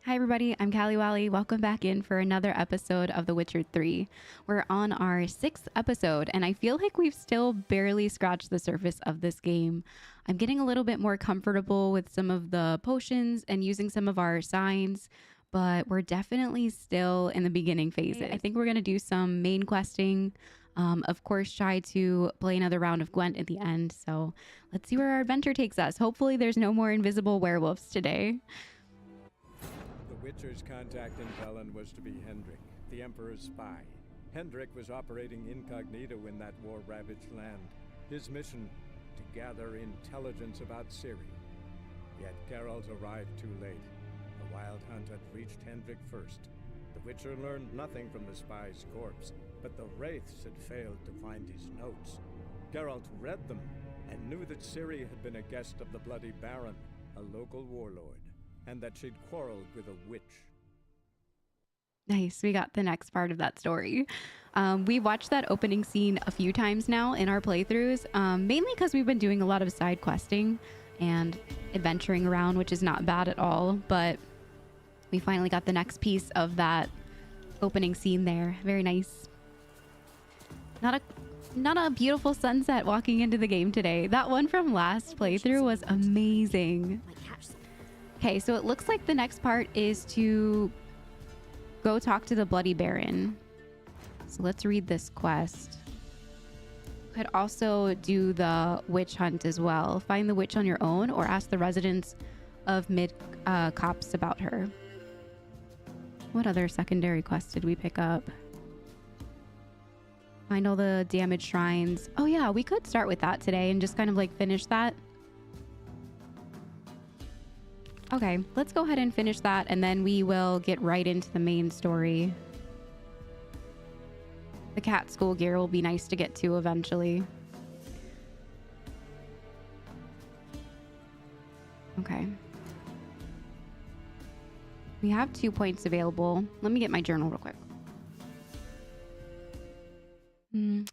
Hi everybody, I'm Callie Wally. Welcome back in for another episode of The Witcher 3. We're on our 6th episode and I feel like we've still barely scratched the surface of this game. I'm getting a little bit more comfortable with some of the potions and using some of our signs, but we're definitely still in the beginning phases. I think we're going to do some main questing. Of course, try to play another round of Gwent at the end. So let's see where our adventure takes us. Hopefully there's no more invisible werewolves today. The Witcher's contact in Velen was to be Hendrik, the Emperor's spy. Hendrik was operating incognito in that war-ravaged land. His mission, to gather intelligence about Ciri. Yet Geralt arrived too late. The Wild Hunt had reached Hendrik first. The Witcher learned nothing from the spy's corpse, but the Wraiths had failed to find his notes. Geralt read them and knew that Ciri had been a guest of the Bloody Baron, a local warlord, and that she'd quarreled with a witch. Nice. We got the next part of that story. We watched that opening scene a few times now in our playthroughs, mainly because we've been doing a lot of side questing and adventuring around, which is not bad at all. But we finally got the next piece of that opening scene there. Very nice. Not a beautiful sunset walking into the game today. That one from last playthrough was amazing. Okay, so it looks like the next part is to go talk to the Bloody Baron. So let's read this quest. Could also do the witch hunt as well. Find the witch on your own or ask the residents of Mid-Copse about her. What other secondary quests did we pick up? Find all the damaged shrines. Oh yeah, we could start with that today and just kind of like finish that. Okay, let's go ahead and finish that and then we will get right into the main story. The cat school gear will be nice to get to eventually. Okay. We have 2 points available. Let me get my journal real quick.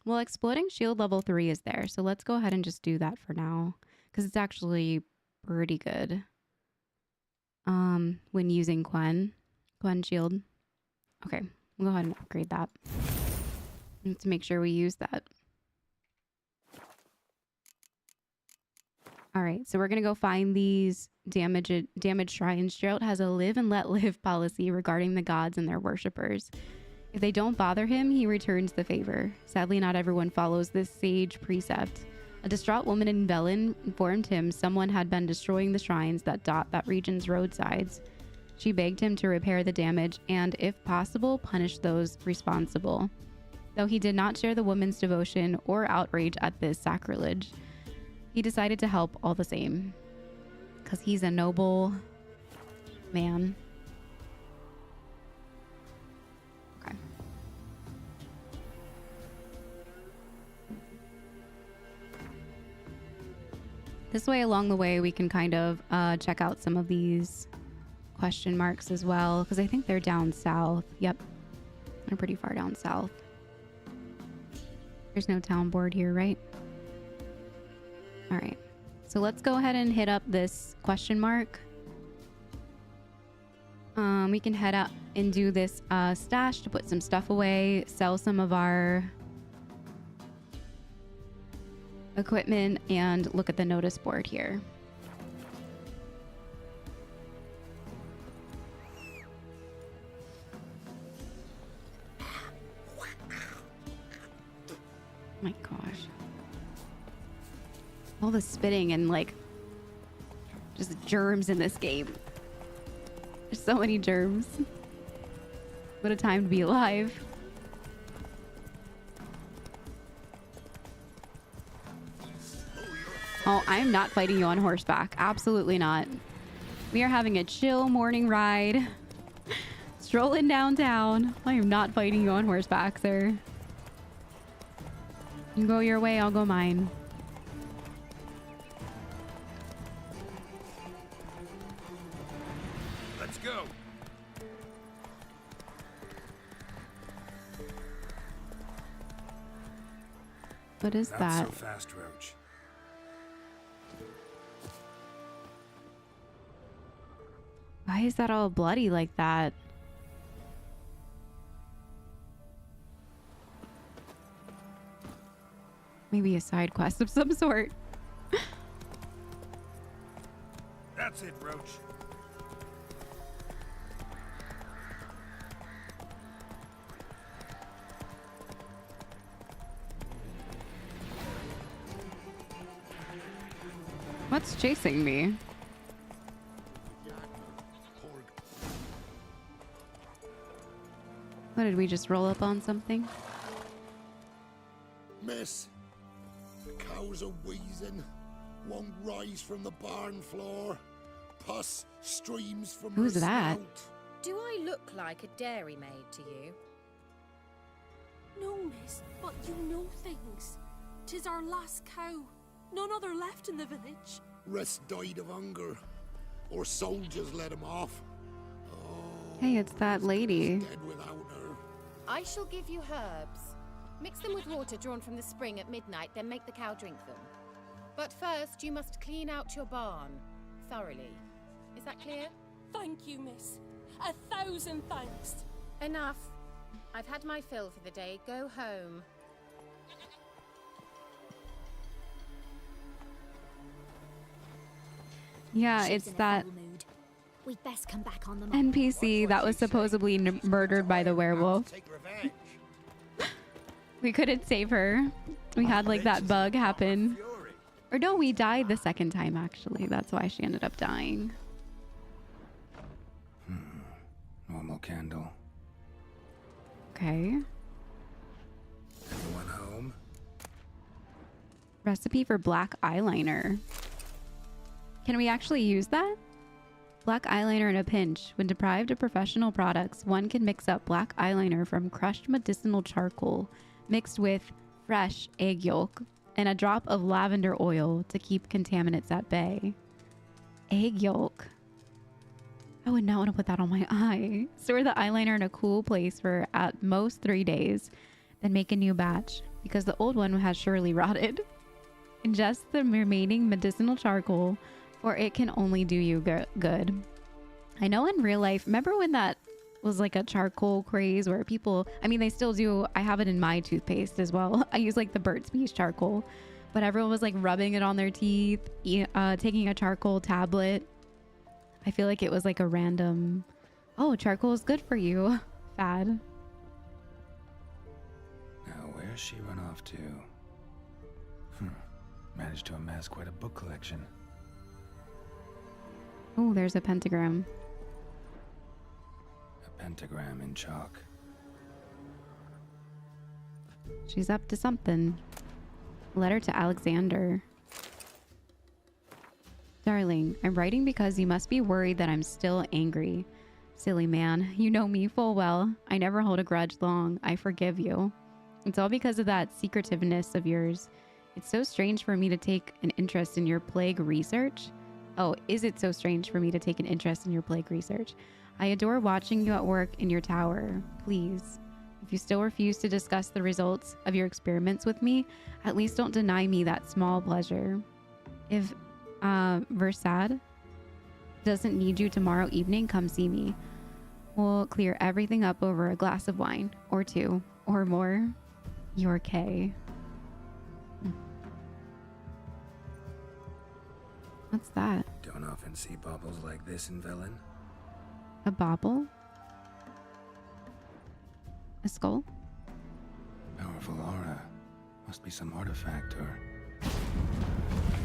Well, exploding shield level 3 is there. So let's go ahead and just do that for now because it's actually pretty good. When using Quen shield. Okay, we'll go ahead and upgrade that. Let's make sure we use that. All right, so we're gonna go find these damaged shrines. Geralt has a live and let live policy regarding the gods and their worshippers. If they don't bother him, he returns the favor. Sadly, not everyone follows this sage precept. A distraught woman in Velen informed him someone had been destroying the shrines that dot that region's roadsides. She begged him to repair the damage and, if possible, punish those responsible. Though he did not share the woman's devotion or outrage at this sacrilege, he decided to help all the same. Because he's a noble man. Okay. This way along the way, we can kind of check out some of these question marks as well, because I think they're down south. Yep. They're pretty far down south. There's no town board here, right? All right. So let's go ahead and hit up this question mark. We can head up and do this stash to put some stuff away, sell some of our equipment, and look at the notice board here. My gosh. All the spitting and like just germs in this game. There's so many germs. What a time to be alive. Oh, I'm not fighting you on horseback. Absolutely not. We are having a chill morning ride. Strolling downtown. I am not fighting you on horseback, sir. You go your way, I'll go mine. Let's go. What is Not that? so fast, Roach. Why is that all bloody like that? Maybe a side quest of some sort. That's it, Roach. What's chasing me? What, did we just roll up on something? Miss, the cows are wheezing, won't rise from the barn floor, pus streams from Who's her that? snout. Do I look like a dairymaid to you? No, miss, but you know things. 'Tis our last cow. None other left in the village. Rest died of hunger, or soldiers let him off. Oh, Hey, it's that lady. he's dead without her. I shall give you herbs. Mix them with water drawn from the spring at midnight, then make the cow drink them. But first, you must clean out your barn thoroughly. Is that clear? Thank you, miss. 1,000 thanks. Enough. I've had my fill for the day. Go home. Yeah, She's it's in a that foul mood. We'd best come back on the morrow. NPC that was supposedly murdered by the werewolf. Take revenge. We couldn't save her. We had like that bug happen. Fury. Or no, we died the second time actually. That's why she ended up dying. Normal candle. Okay. Anyone home? Recipe for black eyeliner. Can we actually use that? Black eyeliner in a pinch. When deprived of professional products, one can mix up black eyeliner from crushed medicinal charcoal mixed with fresh egg yolk and a drop of lavender oil to keep contaminants at bay. Egg yolk. I would not want to put that on my eye. Store the eyeliner in a cool place for at most 3 days, then make a new batch because the old one has surely rotted. Ingest the remaining medicinal charcoal, for it can only do you good. I know in real life, remember when that was like a charcoal craze where people, I mean, they still do. I have it in my toothpaste as well. I use like the Burt's Bees charcoal, but everyone was like rubbing it on their teeth, taking a charcoal tablet. I feel like it was like a random, oh, charcoal is good for you fad. Now, where's she run off to? Managed to amass quite a book collection. Oh, there's a pentagram. A pentagram in chalk. She's up to something. Letter to Alexander. Darling, I'm writing because you must be worried that I'm still angry. Silly man, you know me full well. I never hold a grudge long. I forgive you. It's all because of that secretiveness of yours. It's so strange for me to take an interest in your plague research. Oh, is it so strange for me to take an interest in your plague research? I adore watching you at work in your tower. Please, if you still refuse to discuss the results of your experiments with me, at least don't deny me that small pleasure. If Versad doesn't need you tomorrow evening, come see me. We'll clear everything up over a glass of wine, or two, or more. Your K. What's that? Don't often see baubles like this in Velen. A bauble? A skull? Powerful aura. Must be some artifact or...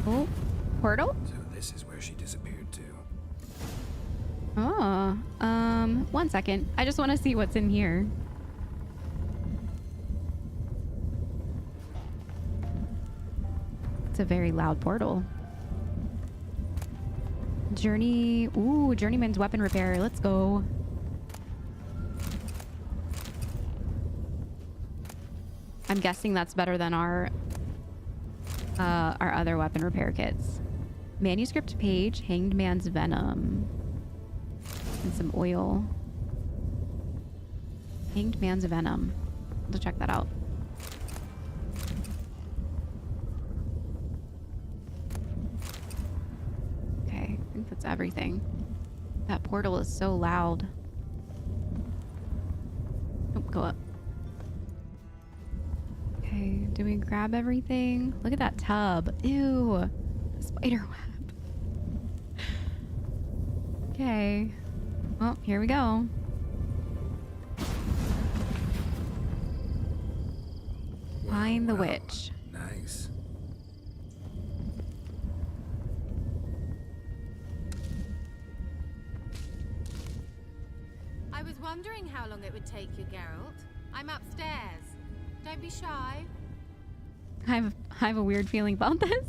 Oh, portal? So this is where she disappeared to. Oh, 1 second. I just want to see what's in here. It's a very loud portal. Journey. Ooh, Journeyman's Weapon Repair. Let's go. I'm guessing that's better than our other weapon repair kits. Manuscript page, Hanged Man's Venom. And some oil. Hanged Man's Venom. Let's check that out. Okay, I think that's everything. That portal is so loud. Oh, go up. Okay, do we grab everything? Look at that tub. Ew. The spider web. Okay. Well, here we go. Find the witch. Nice. I was wondering how long it would take you, Geralt. I'm upstairs. Don't be shy. I have a weird feeling about this.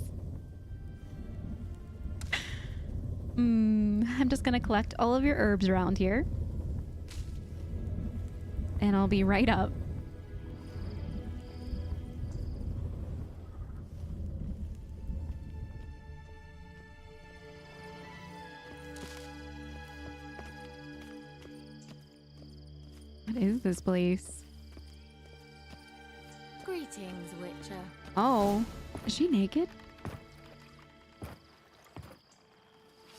I'm just gonna collect all of your herbs around here. And I'll be right up. What is this place? Greetings, Witcher. Oh, is she naked?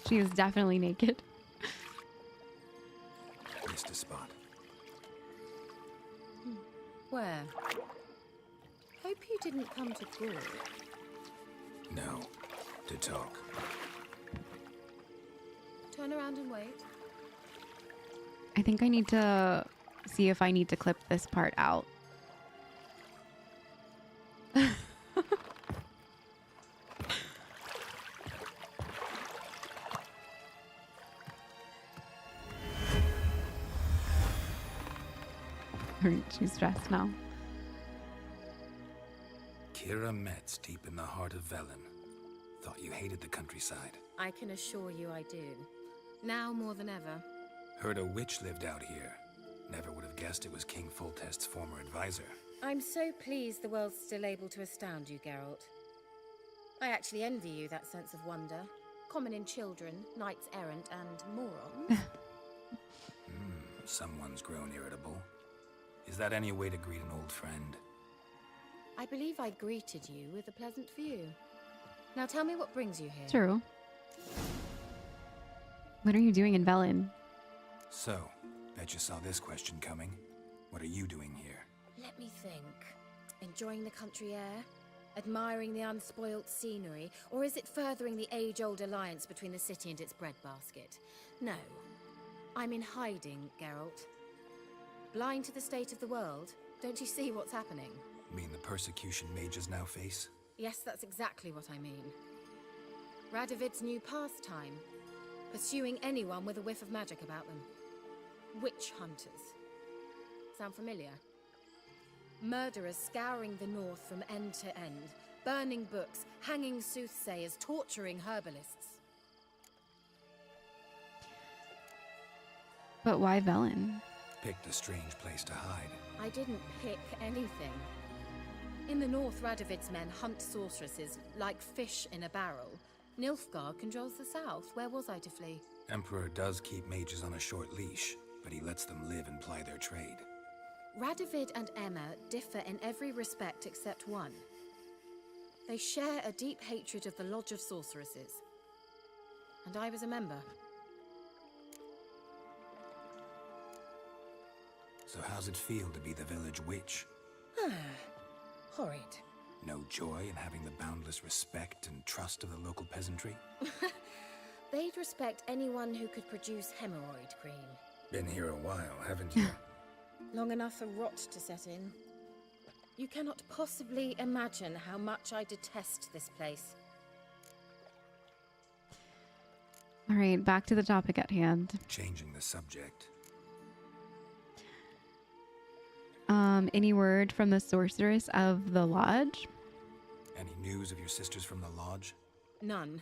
She is definitely naked. Missed a spot. Where? Hope you didn't come to Gaul. No. To talk. Turn around and wait. I think I need to see if I need to clip this part out. She's stressed now. Kira Metz, deep in the heart of Velen. Thought you hated the countryside. I can assure you I do. Now more than ever. Heard a witch lived out here. Never would have guessed it was King Foltest's former advisor. I'm so pleased the world's still able to astound you, Geralt. I actually envy you that sense of wonder. Common in children, knights errant, and morons. Someone's grown irritable. Is that any way to greet an old friend? I believe I greeted you with a pleasant view. Now tell me what brings you here. True. What are you doing in Velen? So, bet you saw this question coming. What are you doing here? Let me think. Enjoying the country air? Admiring the unspoilt scenery? Or is it furthering the age-old alliance between the city and its breadbasket? No. I'm in hiding, Geralt. Blind to the state of the world? Don't you see what's happening? Mean the persecution mages now face? Yes, that's exactly what I mean. Radovid's new pastime. Pursuing anyone with a whiff of magic about them. Witch hunters. Sound familiar? Murderers scouring the north from end to end. Burning books, hanging soothsayers, torturing herbalists. But why Velen? Picked a strange place to hide. I didn't pick anything. In the north, Radovid's men hunt sorceresses like fish in a barrel. Nilfgaard controls the south. Where was I to flee? Emperor does keep mages on a short leash, but he lets them live and ply their trade. Radovid and Emma differ in every respect except one. They share a deep hatred of the Lodge of Sorceresses. And I was a member. So how's it feel to be the village witch? Horrid. No joy in having the boundless respect and trust of the local peasantry? They'd respect anyone who could produce hemorrhoid cream. Been here a while, haven't you? Long enough for rot to set in. You cannot possibly imagine how much I detest this place. All right, back to the topic at hand. Changing the subject. Any word from the sorceress of the lodge? Any news of your sisters from the lodge? None.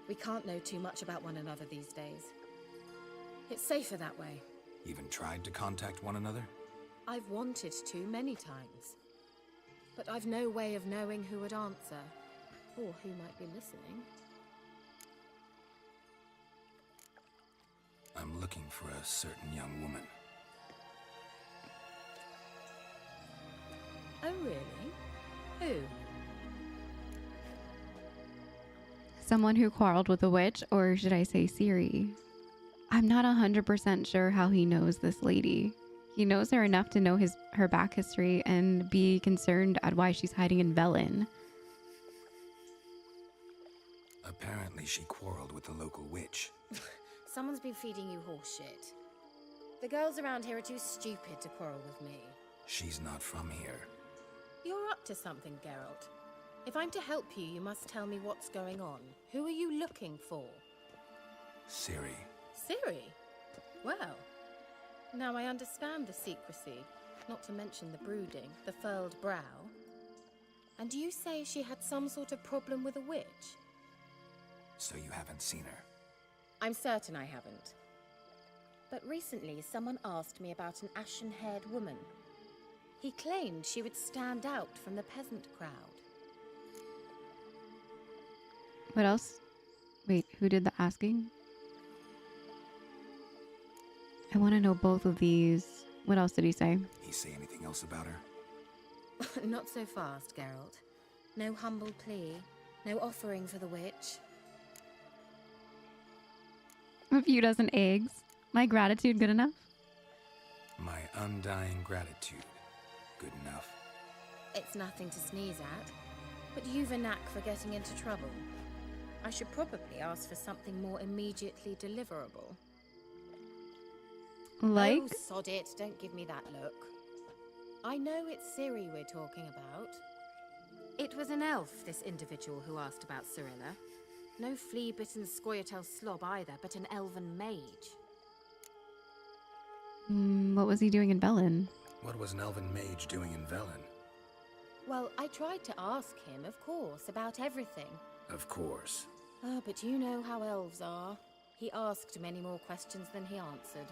We can't know too much about one another these days. It's safer that way. Even tried to contact one another? I've wanted to many times. But I've no way of knowing who would answer, or who might be listening. I'm looking for a certain young woman. Oh, really? Who? Someone who quarreled with a witch, or should I say Ciri? I'm not 100% sure how he knows this lady. He knows her enough to know her back history and be concerned at why she's hiding in Velen. Apparently she quarreled with the local witch. Someone's been feeding you horseshit. The girls around here are too stupid to quarrel with me. She's not from here. You're up to something, Geralt. If I'm to help you, you must tell me what's going on. Who are you looking for? Ciri. Ciri? Well, now I understand the secrecy, not to mention the brooding, the furled brow. And you say she had some sort of problem with a witch? So you haven't seen her? I'm certain I haven't. But recently, someone asked me about an ashen-haired woman. He claimed she would stand out from the peasant crowd. What else? Wait, who did the asking? I want to know both of these. What else did he say? He say anything else about her? Not so fast, Geralt. No humble plea, no offering for the witch. A few dozen eggs. My gratitude good enough? My undying gratitude. Good enough. It's nothing to sneeze at, but you've a knack for getting into trouble. I should probably ask for something more immediately deliverable. Like? Oh, sod it. Don't give me that look. I know it's Ciri we're talking about. It was an elf, this individual who asked about Cirilla. No flea-bitten Scoia'tael slob either, but an elven mage. What was he doing in Velen? What was an elven mage doing in Velen? Well, I tried to ask him, of course, about everything. Of course. Ah, but you know how elves are. He asked many more questions than he answered.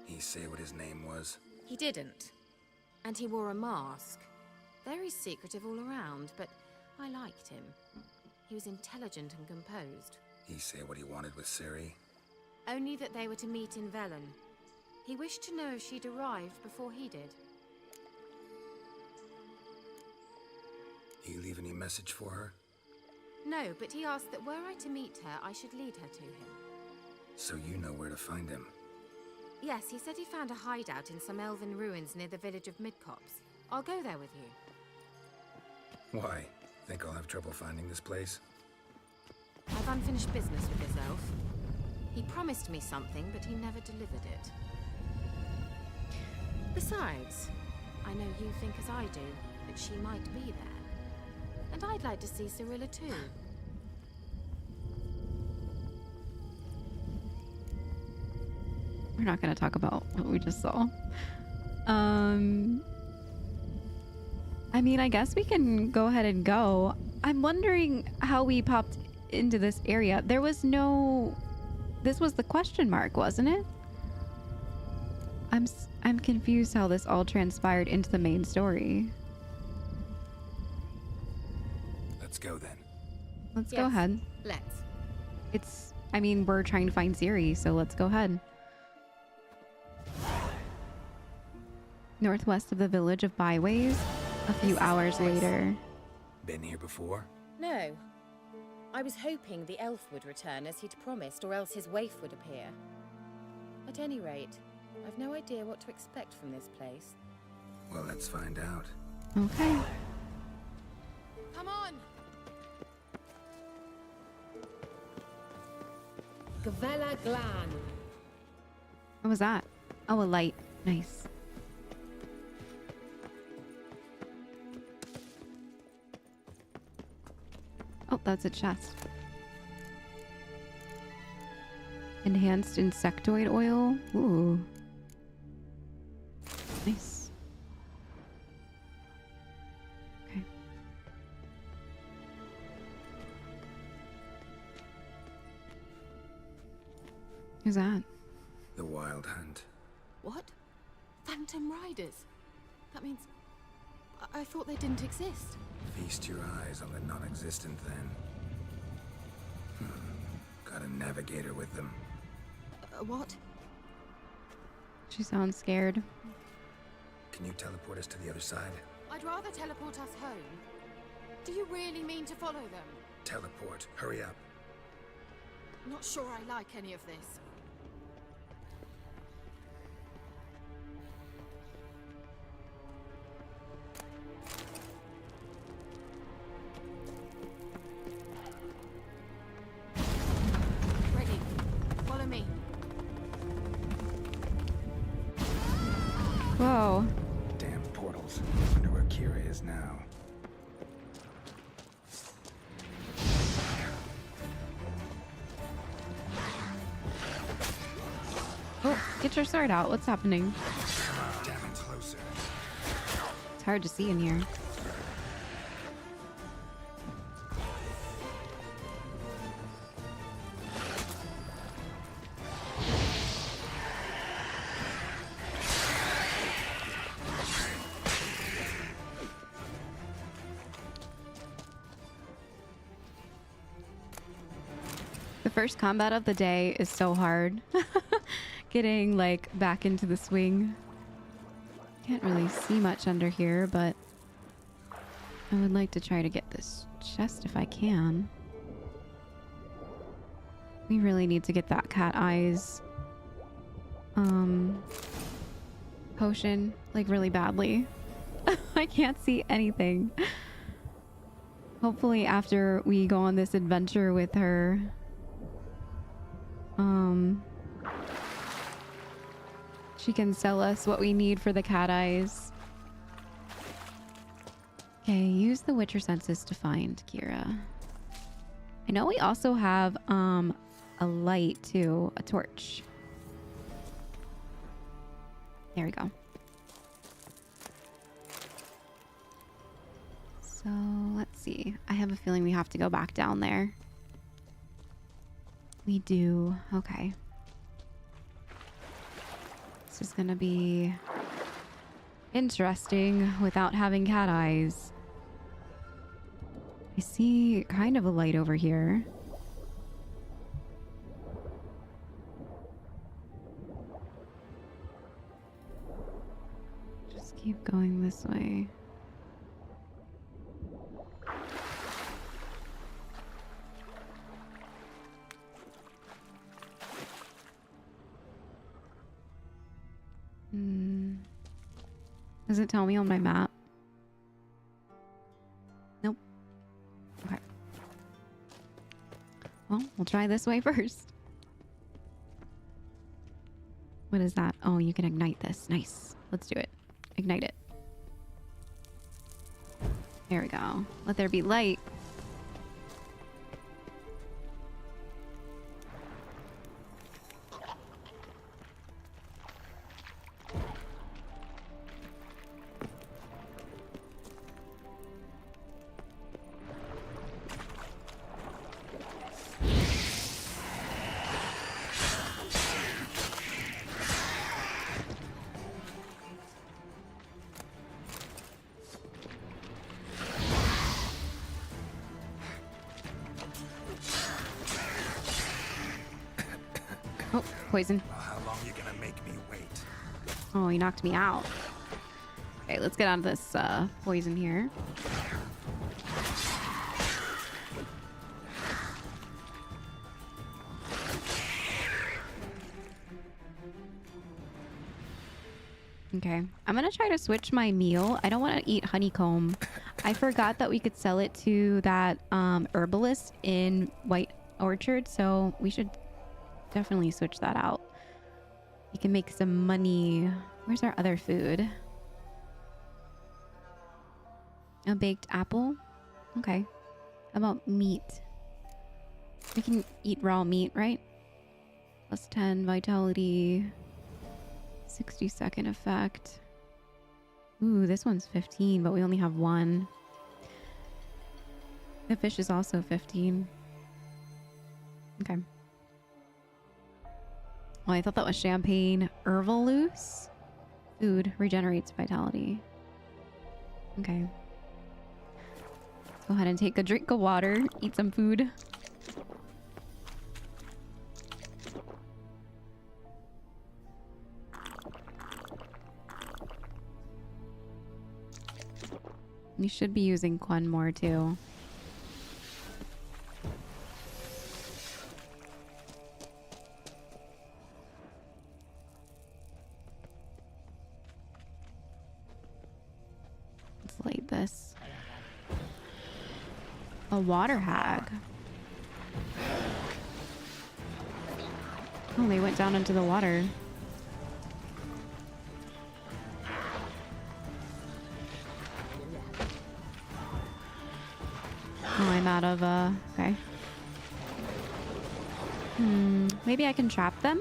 He say what his name was? He didn't. And he wore a mask. Very secretive all around, but I liked him. He was intelligent and composed. He say what he wanted with Ciri? Only that they were to meet in Velen. He wished to know if she'd arrived before he did. He leave any message for her? No, but he asked that were I to meet her, I should lead her to him. So you know where to find him? Yes, he said he found a hideout in some elven ruins near the village of Midcopse. I'll go there with you. Why? Think I'll have trouble finding this place? I've unfinished business with this elf. He promised me something, but he never delivered it. Besides, I know you think as I do, that she might be there. And I'd like to see Cirilla too. We're not going to talk about what we just saw. I mean, I guess we can go ahead and go. I'm wondering how we popped into this area. There was no... This was the question mark, wasn't it? I'm confused how this all transpired into the main story. Let's go then. Let's go ahead. Let's. I mean, we're trying to find Ciri, so let's go ahead. Northwest of the village of Byways, a few hours later. Been here before? No. I was hoping the elf would return as he'd promised, or else his waif would appear. At any rate, I've no idea what to expect from this place. Well, let's find out. Okay. Come on! Gavella Glan. What was that? Oh, a light. Nice. Oh, that's a chest. Enhanced insectoid oil. Ooh. Nice. Okay. Who's that? The Wild Hunt. What? Phantom Riders? That means... I thought they didn't exist. Feast your eyes on the non-existent then. Got a navigator with them. What? She sounds scared. Can you teleport us to the other side? I'd rather teleport us home. Do you really mean to follow them? Teleport. Hurry up. Not sure I like any of this. Ready. Follow me. Whoa. Damn portals. Wonder where Kira is now. Oh, get your sword out. What's happening? Damn it, closer. It's hard to see in here. The first combat of the day is so hard. Getting like back into the swing. Can't really see much under here, but I would like to try to get this chest if I can. We really need to get that cat eyes potion like really badly. I can't see anything. Hopefully after we go on this adventure with her, she can sell us what we need for the cat eyes. Okay, use the Witcher senses to find Kira. I know we also have a light too, a torch. There we go. So let's see. I have a feeling we have to go back down there. We do. Okay. This is gonna be interesting without having cat eyes. I see kind of a light over here. Just keep going this way. Does it tell me on my map? Nope. Okay. Well, we'll try this way first. What is that? Oh, you can ignite this. Nice. Let's do it. Ignite it. There we go. Let there be light. Oh, poison. Well, how long you gonna make me wait? Oh, he knocked me out. Okay, let's get out of this poison here. Okay, I'm gonna try to switch my meal. I don't want to eat honeycomb. I forgot that we could sell it to that herbalist in White Orchard, so we should definitely switch that out. You can make some money. Where's our other food? A baked apple? Okay. How about meat? We can eat raw meat, right? Plus 10 vitality. 60-second effect. Ooh, this one's 15, but we only have one. The fish is also 15. Okay. Oh, I thought that was champagne. Hervalus? Food regenerates vitality. Okay. Let's go ahead and take a drink of water. Eat some food. You should be using Quan more too. Let's light this. A water hag. Oh, they went down into the water. Oh, I'm out of, okay. Maybe I can trap them?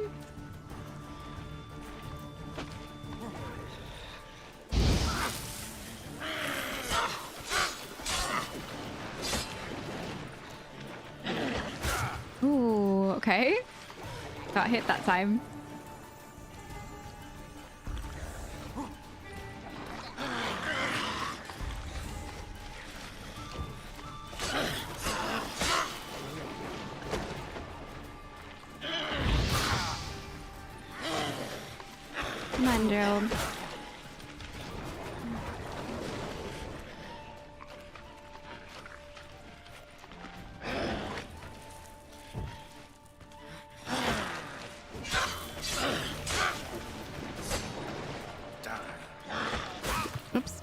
Ooh, okay. Got hit that time. Come on, Gerald. Oops.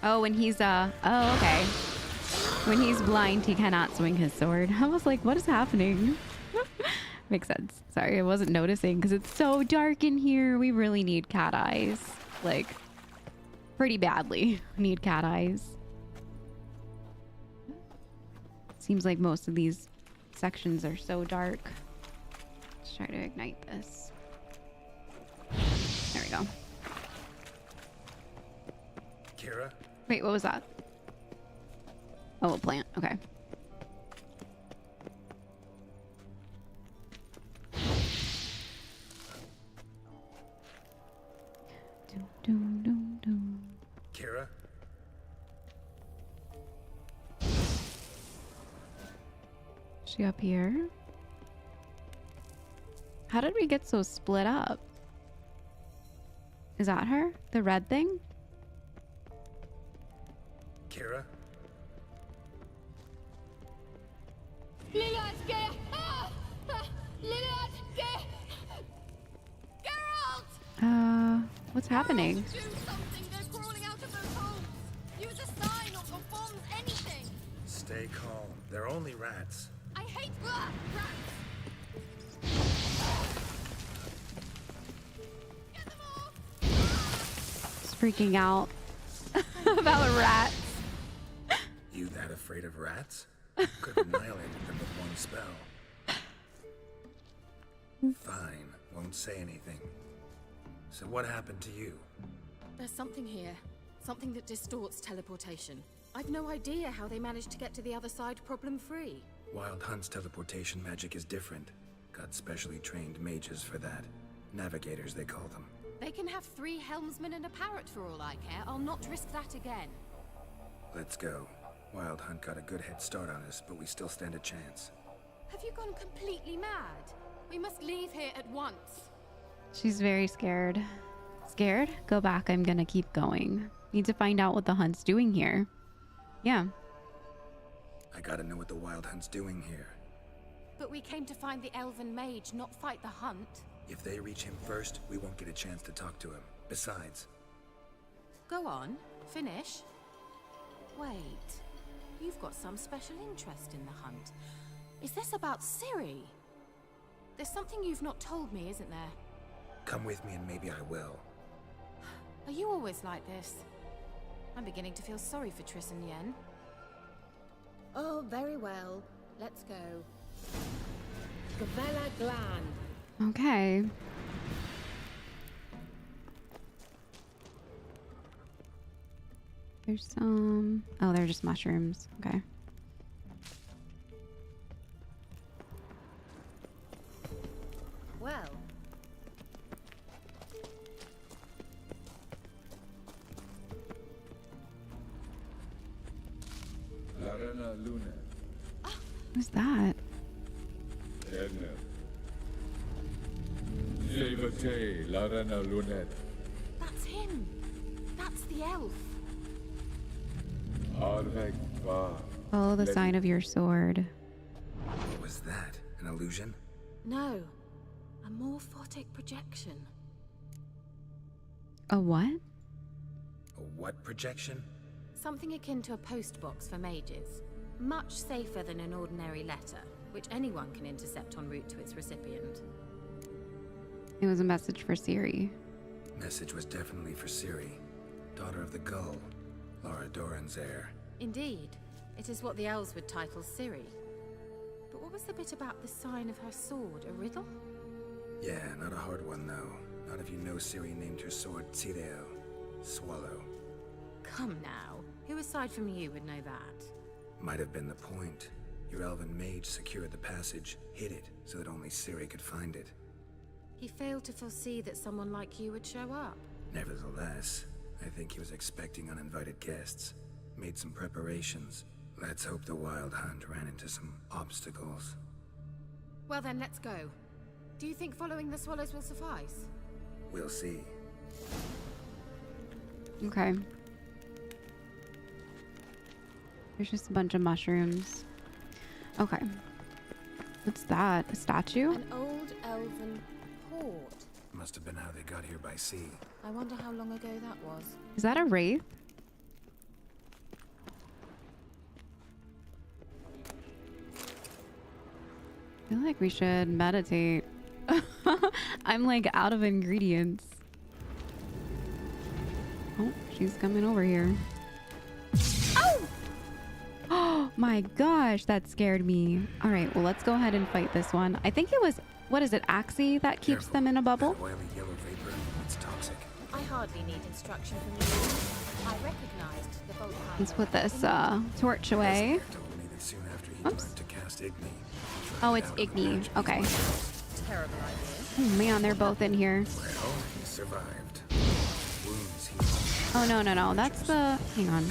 Oh, when he's, oh, okay. When he's blind, he cannot swing his sword. I was like, what is happening? Makes sense. Sorry, I wasn't noticing because it's so dark in here. We really need cat eyes. Like, pretty badly. We need cat eyes. Seems like most of these sections are so dark. Let's try to ignite this. There we go. Kira? Wait, what was that? Oh, a plant. Okay. Kira? Is she up here? How did we get so split up? Is that her? The red thing? Kira? What's happening? Do something! They're crawling out of those holes! Use a sign or bombs, anything! Stay calm. They're only rats. I hate rats! Get them off! Just freaking out about rats. You that afraid of rats? Could have annihilated them with one spell. Fine. Won't say anything. So what happened to you? There's something here. Something that distorts teleportation. I've no idea how they managed to get to the other side problem-free. Wild Hunt's teleportation magic is different. Got specially trained mages for that. Navigators, they call them. They can have 3 helmsmen and a parrot for all I care. I'll not risk that again. Let's go. Wild Hunt got a good head start on us, but we still stand a chance. Have you gone completely mad? We must leave here at once. She's very scared. Scared? Go back. I'm gonna keep going. Need to find out what the Hunt's doing here. Yeah. I gotta know what the Wild Hunt's doing here. But we came to find the elven mage, not fight the Hunt. If they reach him first, we won't get a chance to talk to him. Besides... Go on. Finish. Wait. You've got some special interest in the Hunt. Is this about Ciri? There's something you've not told me, isn't there? Come with me and maybe I will. Are you always like this? I'm beginning to feel sorry for Triss and Yen. Oh, very well. Let's go. Gavella Glan. Okay. There's some... Oh, they're just mushrooms. Okay. Well. Larena Luna. Who's that? Edna. Sevate Larena Lunet. That's him. That's the elf. Arveg var. Follow the sign of your sword. What was that? An illusion? No, a morphotic projection. A what? A what projection? Something akin to a postbox for mages. Much safer than an ordinary letter, which anyone can intercept en route to its recipient. It was a message for Siri. Message was definitely for Ciri, daughter of the Gull, Lara Doran's heir. Indeed, it is what the elves would title Ciri. But what was the bit about the sign of her sword? A riddle? Yeah, not a hard one though. Not if you know Ciri named her sword Tireo, swallow. Come now, who aside from you would know that? Might have been the point. Your elven mage secured the passage, hid it, so that only Ciri could find it. He failed to foresee that someone like you would show up. Nevertheless, I think he was expecting uninvited guests. Made some preparations. Let's hope the Wild Hunt ran into some obstacles. Well then, let's go. Do you think following the swallows will suffice? We'll see. Okay. There's just a bunch of mushrooms. Okay. What's that? A statue? An old elven port. Must have been how they got here by sea. I wonder how long ago that was. Is that a wraith? I feel like we should meditate. I'm like out of ingredients. Oh, she's coming over here. Oh! Oh my gosh, that scared me. All right, well, let's go ahead and fight this one. I think it was, what is it, Axie that keeps them in a bubble? That oily yellow vapor, it's toxic. I hardly need instruction from you. I recognized the Volkite. Let's put this torch away. Esmer told me that soon after he Oops. learned to cast Igni. he Oh, tried it's out on Igni. magic Okay. healers. Terrible idea. Oh man, they're both in here. Well, he survived. Wounds healed. Oh, no, no, no. That's the... Hang on.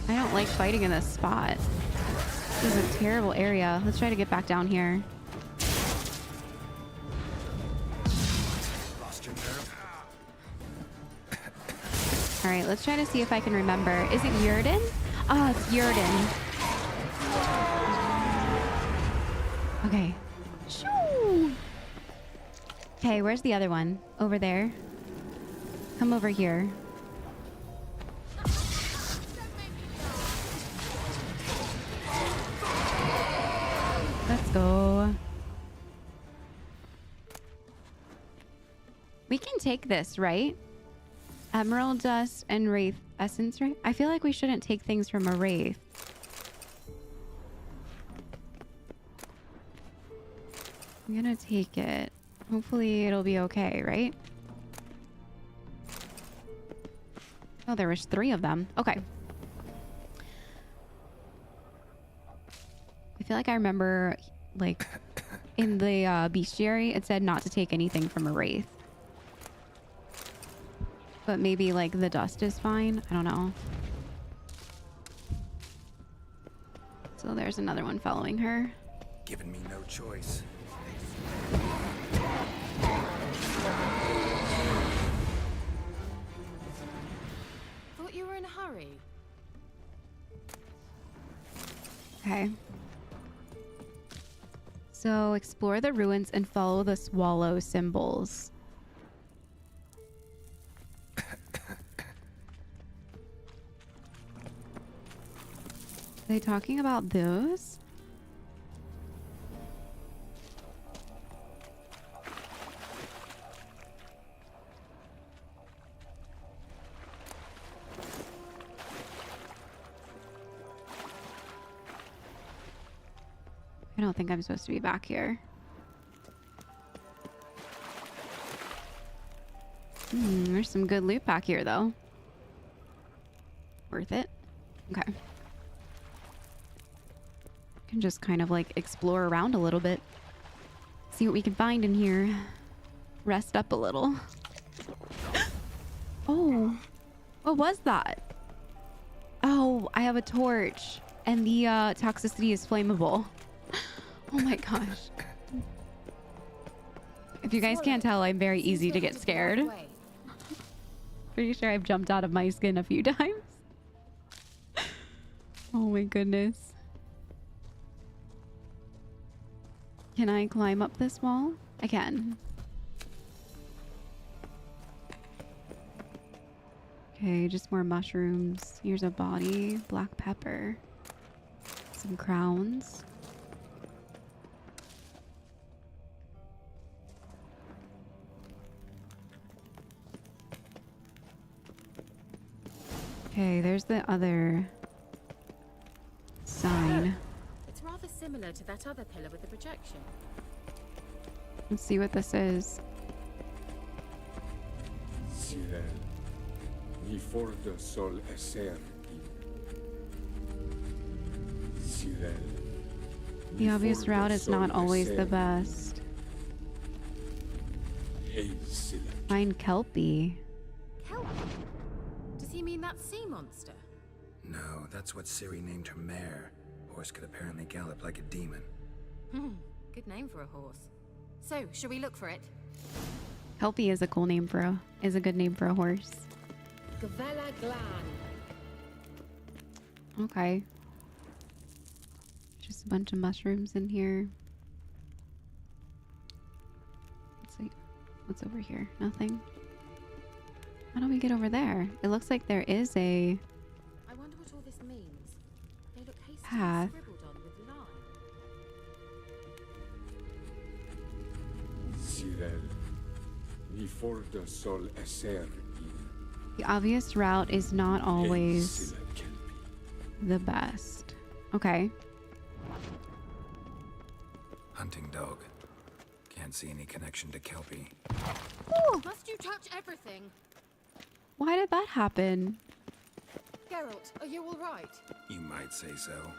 I don't like fighting in this spot. This is a terrible area. Let's try to get back down here. Lost your nerve? All right, let's try to see if I can remember. Is it Yurden? Oh, it's Yurden. Okay. Shoo! Okay, where's the other one? Over there. Come over here. Let's go. We can take this, right? Emerald dust and wraith essence, right? I feel like we shouldn't take things from a wraith. I'm gonna take it. Hopefully it'll be okay, right? Oh, there was 3 of them. Okay. I feel like I remember, like, in the bestiary, it said not to take anything from a wraith. But maybe, like, the dust is fine. I don't know. So there's another one following her. Given me no choice. Thought you were in a hurry. Okay. So explore the ruins and follow the swallow symbols. Are they talking about those? I don't think I'm supposed to be back here. There's some good loot back here, though. Worth it. Okay. Can just kind of like explore around a little bit. See what we can find in here. Rest up a little. Oh, what was that? Oh, I have a torch and the toxicity is flammable. Oh my gosh. If you guys can't tell, I'm very easy to get scared. Pretty sure I've jumped out of my skin a few times. Oh my goodness. Can I climb up this wall? I can. Okay, just more mushrooms. Here's a body, black pepper, some crowns. Okay, there's the other sign. It's rather similar to that other pillar with the projection. Let's see what this is. Sirel, ni fordo sol esser. Sirel. The obvious route is not always the best. Find Kelpie. Kelpie? Does he mean that sea monster? No, that's what Ciri named her mare. Horse could apparently gallop like a demon. Good name for a horse. So, shall we look for it? Kelpie is a cool name for a good name for a horse. Gavella Glan. Okay. Just a bunch of mushrooms in here. Let's see. What's over here? Nothing. How do we get over there? It looks like there is a I wonder what all this means. They look hastily path. scribbled on with lime. Sirel, ni fordo sol esser. The obvious route is not always the best. Okay. Hunting dog. Can't see any connection to Kelpie. Must you touch everything? Why did that happen? Geralt, are you all right? You might say so.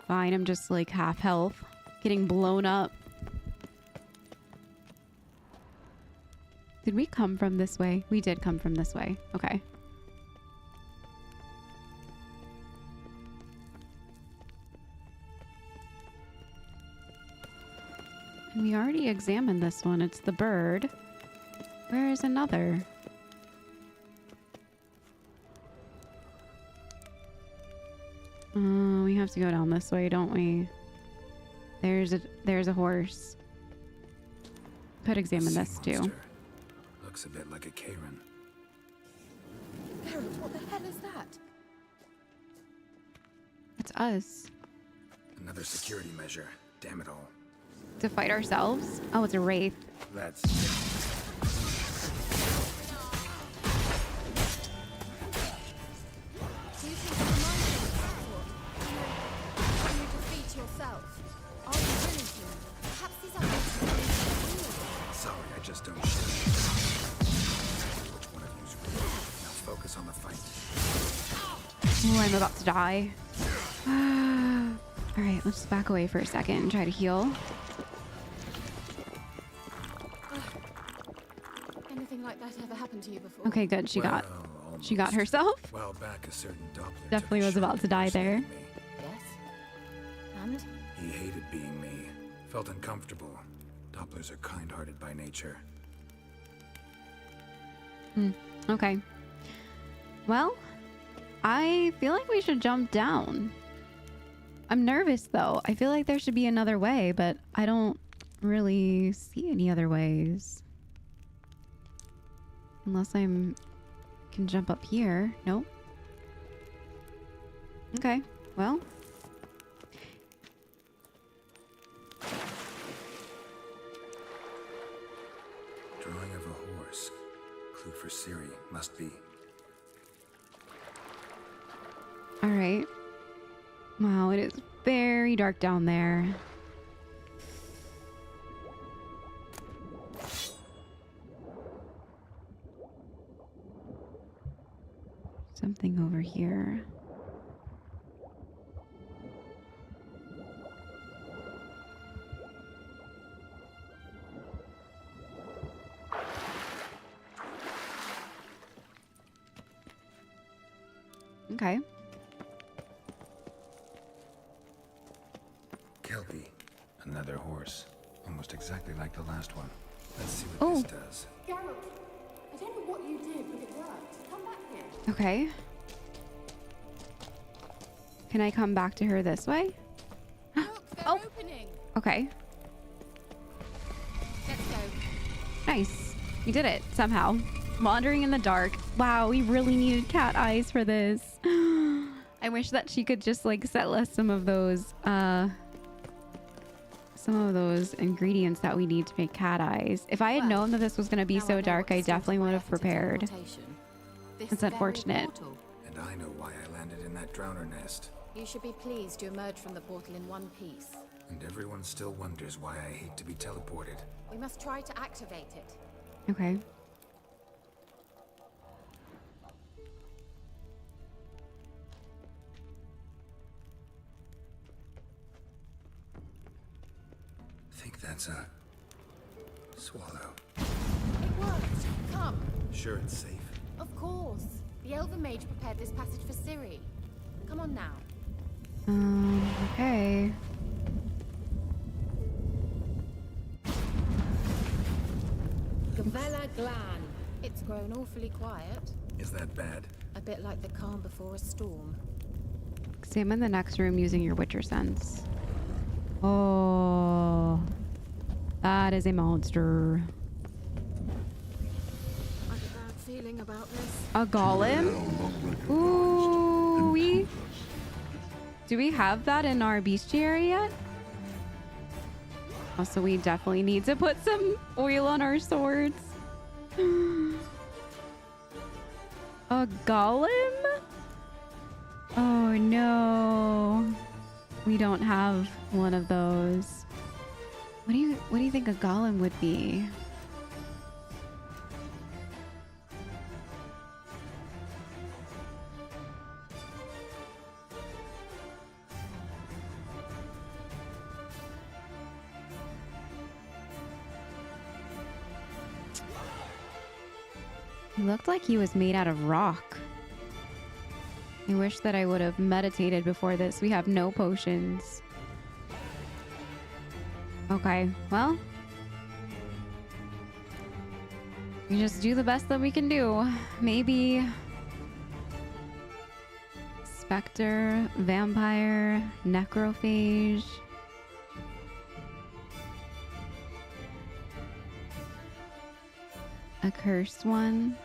Fine, I'm just like half health. Getting blown up. Did we come from this way? We did come from this way. Okay. And we already examined this one. It's the bird. Where is another? We have to go down this way, don't we? There's a horse. Could examine this too. Monster. Looks a bit like a Karen. Geralt, what the hell is that? It's us. Another security measure. Damn it all. To fight ourselves? Oh, it's a wraith. That's Do you think you're mindful of you defeat yourself? Are you willing to? Perhaps these are sorry, I just don't share. Which one of you's real? Now focus on the fight. Oh, I'm about to die. Alright, let's back away for a second and try to heal. Anything like that ever happened to you before? Okay, good. She got Almost. herself. A while back, a certain Doppler Definitely took a was about shot to die at there. me. Yes. And? He hated being me. Felt uncomfortable. Dopplers are kind-hearted by nature. Okay. Well, I feel like we should jump down. I'm nervous though. I feel like there should be another way, but I don't really see any other ways. Unless can jump up here. Nope. Okay. Well. Drawing of a horse. Clue for Ciri. Must be. All right. Wow, it is very dark down there. Something over here. Okay. Kelpie. Another horse. Almost exactly like the last one. Let's see what this does. Geralt, I don't know what you did, but it worked. Come back here. Okay. Can I come back to her this way? Look, they're opening. Okay. Let's go. Nice. We did it somehow. Wandering in the dark. Wow, we really needed cat eyes for this. I wish that she could just like sell us some of those ingredients that we need to make cat eyes. If I had known that this was going to be so dark, I definitely would have prepared. It's unfortunate. And I know why I landed in that drowner nest. You should be pleased you emerged from the portal in one piece. And everyone still wonders why I hate to be teleported. We must try to activate it. Okay. I think that's a swallow. It worked. Come. Sure it's safe. Of course. The Elven Mage prepared this passage for Ciri. Come on now. Okay. Gavella Glan. It's grown awfully quiet. Is that bad? A bit like the calm before a storm. Examine the next room using your Witcher sense. Oh. That is a monster. I have a bad feeling about this. A golem? Ooh. Do we have that in our bestiary yet? Also, we definitely need to put some oil on our swords. A golem? Oh no. We don't have one of those. What do you think a golem would be? He looked like he was made out of rock. I wish that I would have meditated before this. We have no potions. Okay, well. We just do the best that we can do. Maybe Spectre, Vampire, Necrophage. A cursed one.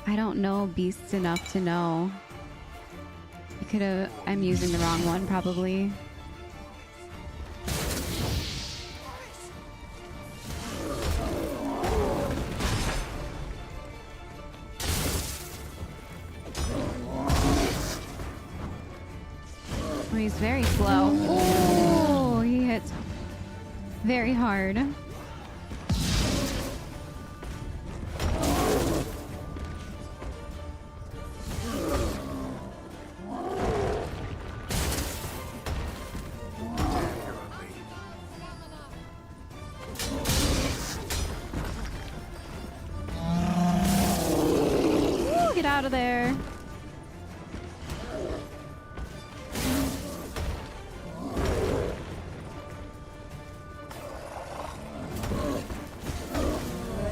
I don't know beasts enough to know. I'm using the wrong one probably. Oh, he's very slow. Oh, he hits very hard. Out of there.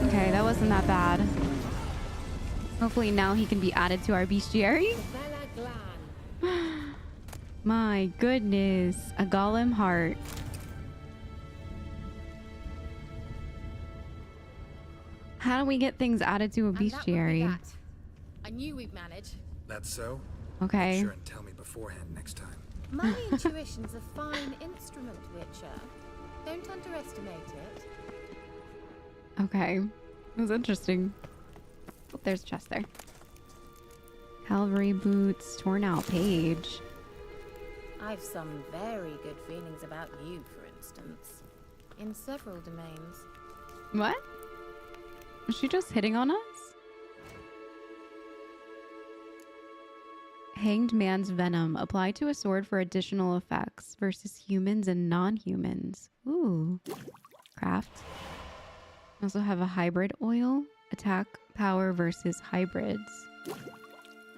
Okay, that wasn't that bad. Hopefully now he can be added to our bestiary. My goodness, a golem heart. How do we get things added to a bestiary? I knew we'd manage. That's so? Okay. Make sure and tell me beforehand next time. My intuition's a fine instrument, Witcher. Don't underestimate it. Okay. It was interesting. Oh, there's a chest there. Cavalry boots, torn out page. I've some very good feelings about you, for instance. In several domains. What? Was she just hitting on us? Hanged Man's Venom. Apply to a sword for additional effects versus humans and non-humans. Ooh. Craft. Also have a hybrid oil. Attack power versus hybrids.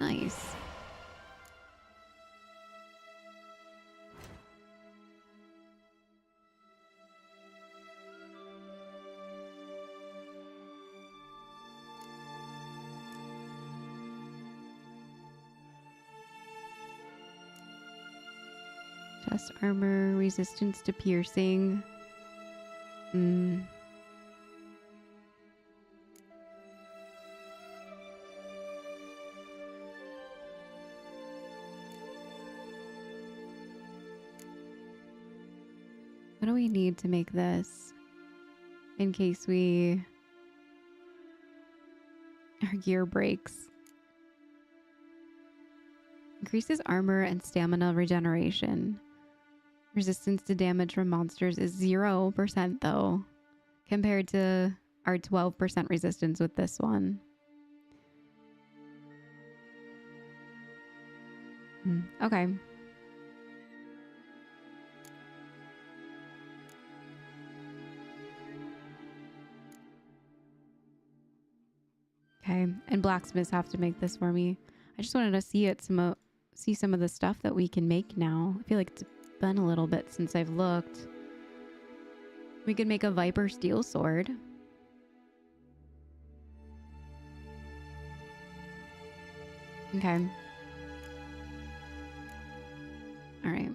Nice. Chest armor, resistance to piercing. What do we need to make this? In case our gear breaks. Increases armor and stamina regeneration. Resistance to damage from monsters is 0% though, compared to our 12% resistance with this one. Okay. Okay, and blacksmiths have to make this for me. I just wanted to see some of the stuff that we can make now. I feel like it's been a little bit since I've looked. We could make a viper steel sword. Okay. All right.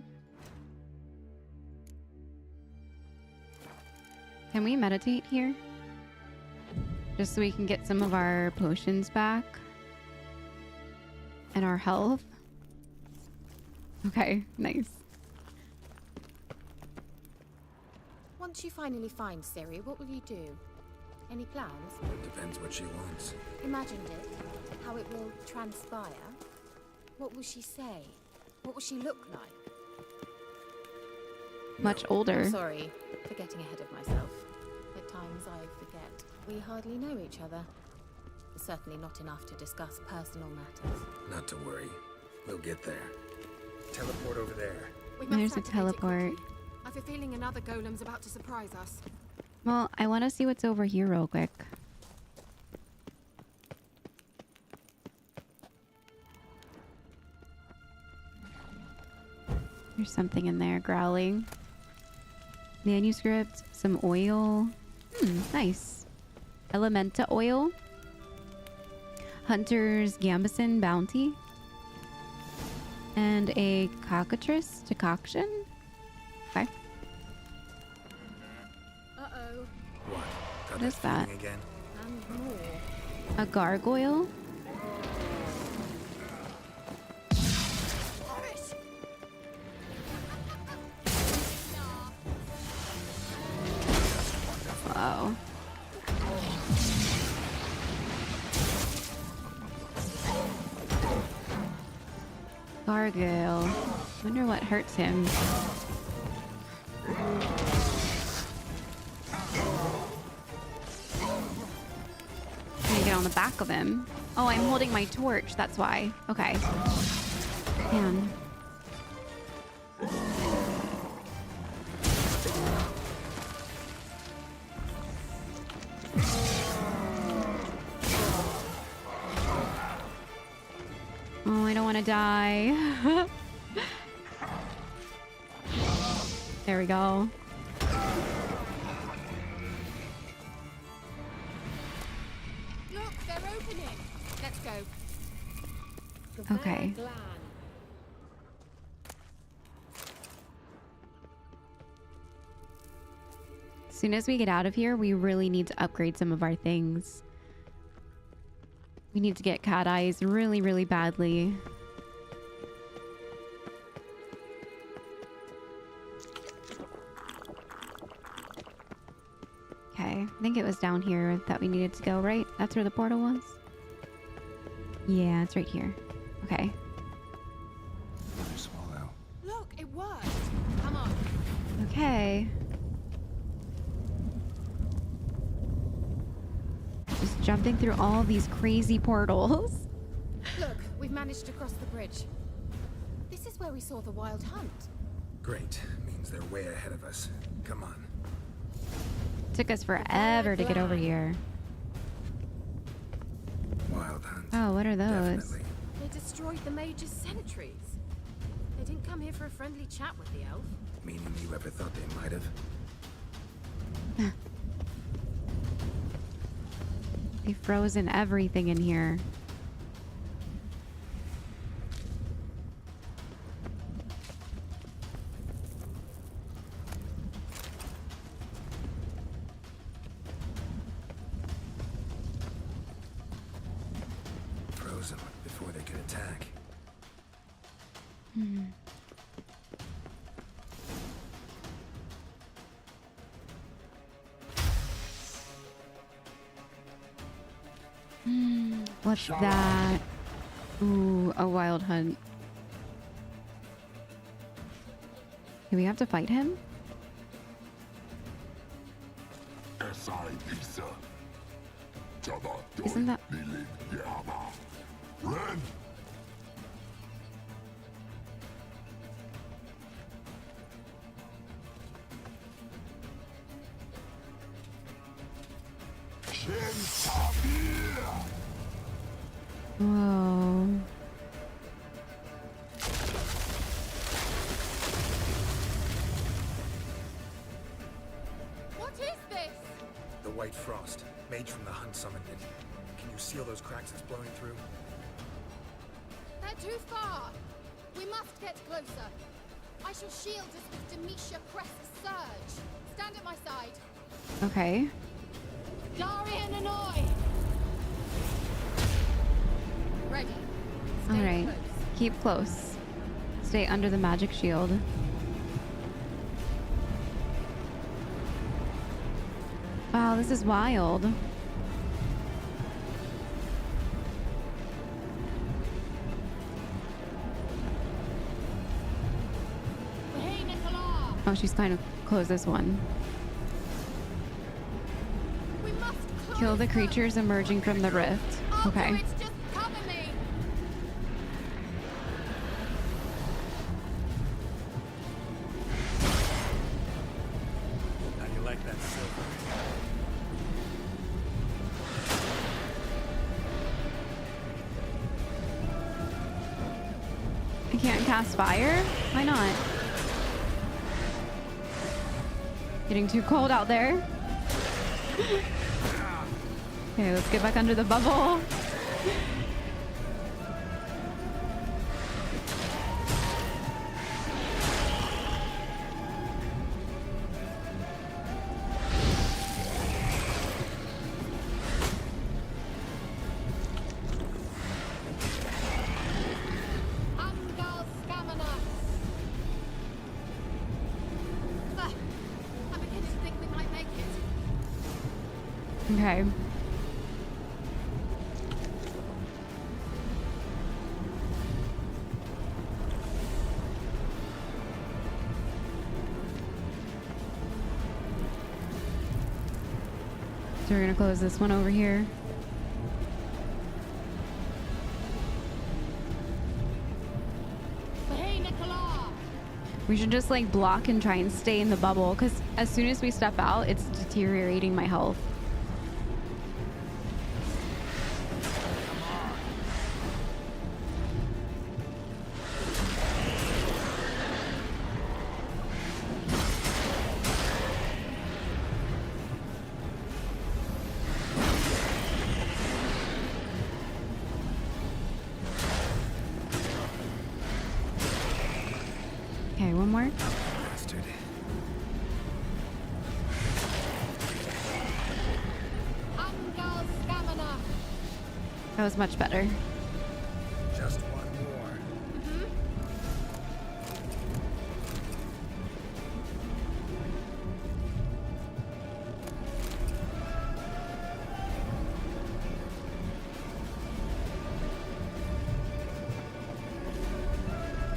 Can we meditate here? Just so we can get some of our potions back. And our health. Okay, nice. Once you finally find Ciri, what will you do? Any plans? Depends what she wants. Imagined it. How it will transpire. What will she say? What will she look like? Much older. I'm sorry for getting ahead of myself. At times I forget. We hardly know each other. Certainly not enough to discuss personal matters. Not to worry. We'll get there. Teleport over there. We must There's a activate it teleport. quickly. I have a feeling another golem's about to surprise us. Well, I want to see what's over here real quick. There's something in there growling. Manuscript, some oil. Nice. Elementa oil. Hunter's Gambison bounty. And a cockatrice decoction. Okay. Uh-oh. What? Got What is that? feeling again? And more. A gargoyle. Wow. Gargoyle. Wonder what hurts him. Can I get on the back of him? Oh, I'm holding my torch. That's why. Okay. Man. Oh, I don't want to die. There we go. Look, they're opening. Let's go. Okay. As soon as we get out of here, we really need to upgrade some of our things. We need to get cat eyes really, really badly. Okay, I think it was down here that we needed to go, right? That's where the portal was? Yeah, it's right here. Okay. Another swallow. Look, it worked. Come on. Okay. Just jumping through all these crazy portals. Look, we've managed to cross the bridge. This is where we saw the wild hunt. Great. Means they're way ahead of us. Come on. Took us forever to get over here. Wild hunt. Oh, what are those? Definitely. They destroyed the Mage's sentries. They didn't come here for a friendly chat with the elf. Meaning you ever thought they might have? They've frozen everything in here. What's that? Ooh, a wild hunt. Do we have to fight him? Isn't that... Whoa. What is this? The white frost. Mage from the hunt summoned it. Can you seal those cracks it's blowing through? They're too far. We must get closer. I shall shield us with Demetia Crest's surge. Stand at my side. Okay. Darian and Oi! Ready. Stay All right. close. Keep close. Stay under the magic shield. Wow, this is wild. Hey, Nicola! Oh, she's kind of close this one. We must close Kill the them. creatures emerging from the rift. I'll Okay. do it, just cover me. How do you like that silver? I can't cast fire? Why not? Getting too cold out there. Okay, let's get back under the bubble. Angal Scamina. I'm beginning to think we might make it. Okay. So we're gonna close this one over here. Hey, Nicola! We should just like block and try and stay in the bubble because as soon as we step out, it's deteriorating my health. Okay, one more. Bastard. Angal Scamina. That was much better. Just one more.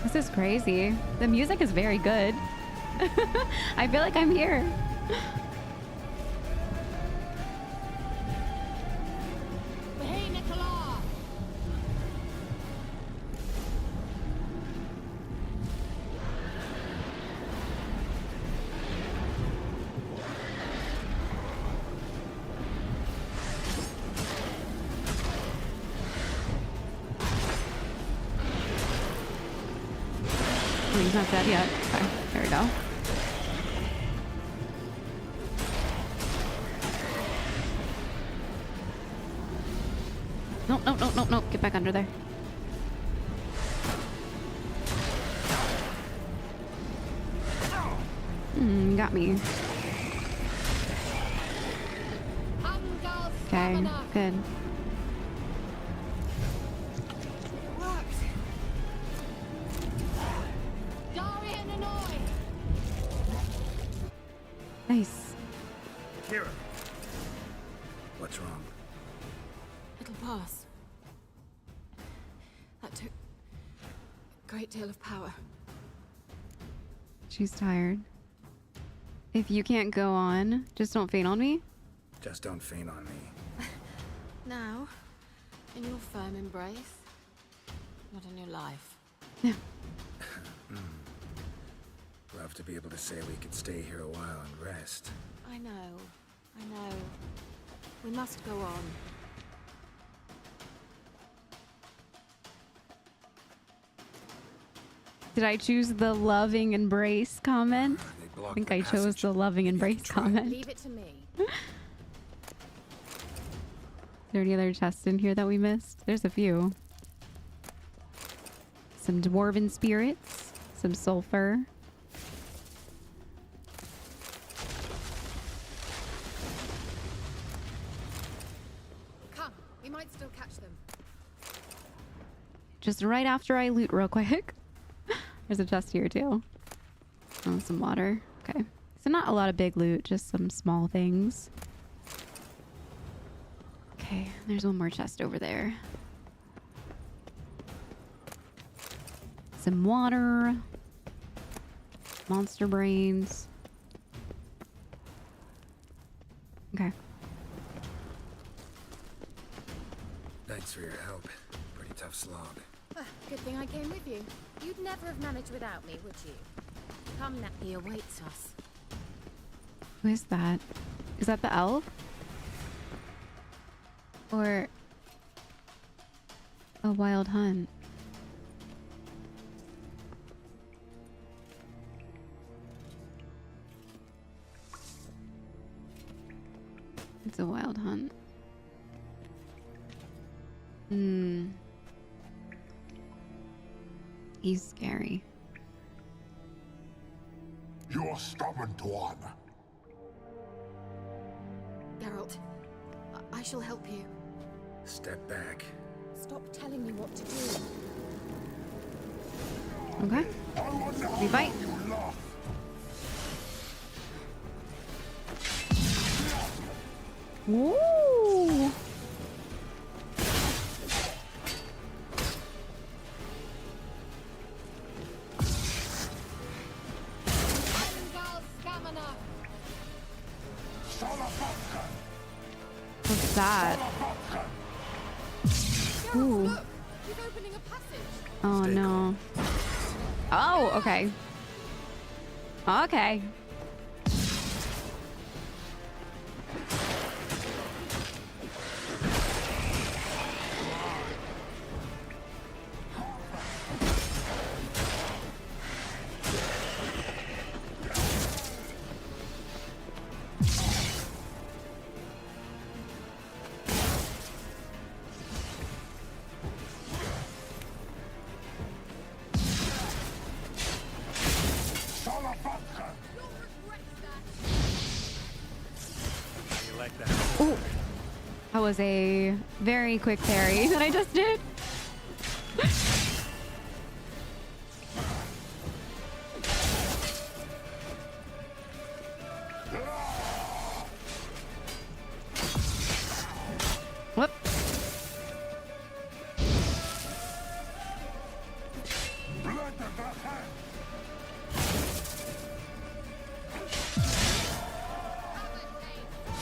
This is crazy. The music is very good. I feel like I'm here. Hey, Nicola! Oh, he's not dead yet. Okay, there we go. Nope, nope, nope, nope, nope. Get back under there. Got me. Angal Okay, Scamina. good. Nice. Kira. What's wrong? It'll pass. That took a great deal of power. She's tired. If you can't go on, just don't faint on me. Just don't faint on me. Now, in your firm embrace, not in your life. Love to be able to say we could stay here a while and rest. I know. We must go on. Did I choose the loving embrace comment? They blocked I think the I chose passage. the loving embrace try. comment. Leave it to me. Is there any other chests in here that we missed? There's a few. Some dwarven spirits. Some sulfur. Come, we might still catch them. Just right after I loot real quick. There's a chest here too. Oh, some water. Okay. So not a lot of big loot, just some small things. Okay, there's one more chest over there. Some water. Monster brains. Okay. Thanks for your help. Pretty tough slog. Good thing I came with you. You'd never have managed without me, would you? Come now. He awaits us. Who is that? Is that the elf? Or a wild hunt? It's a wild hunt. He's scary. You're stubborn, Tuan. Geralt, I shall help you. Step back. Stop telling me what to do. Okay. We fight. Woo! What's that? Ooh. Look, he's opening a passage. Oh Stay no. Oh, okay. Okay. Oh, that was a very quick parry that I just did. Whoop.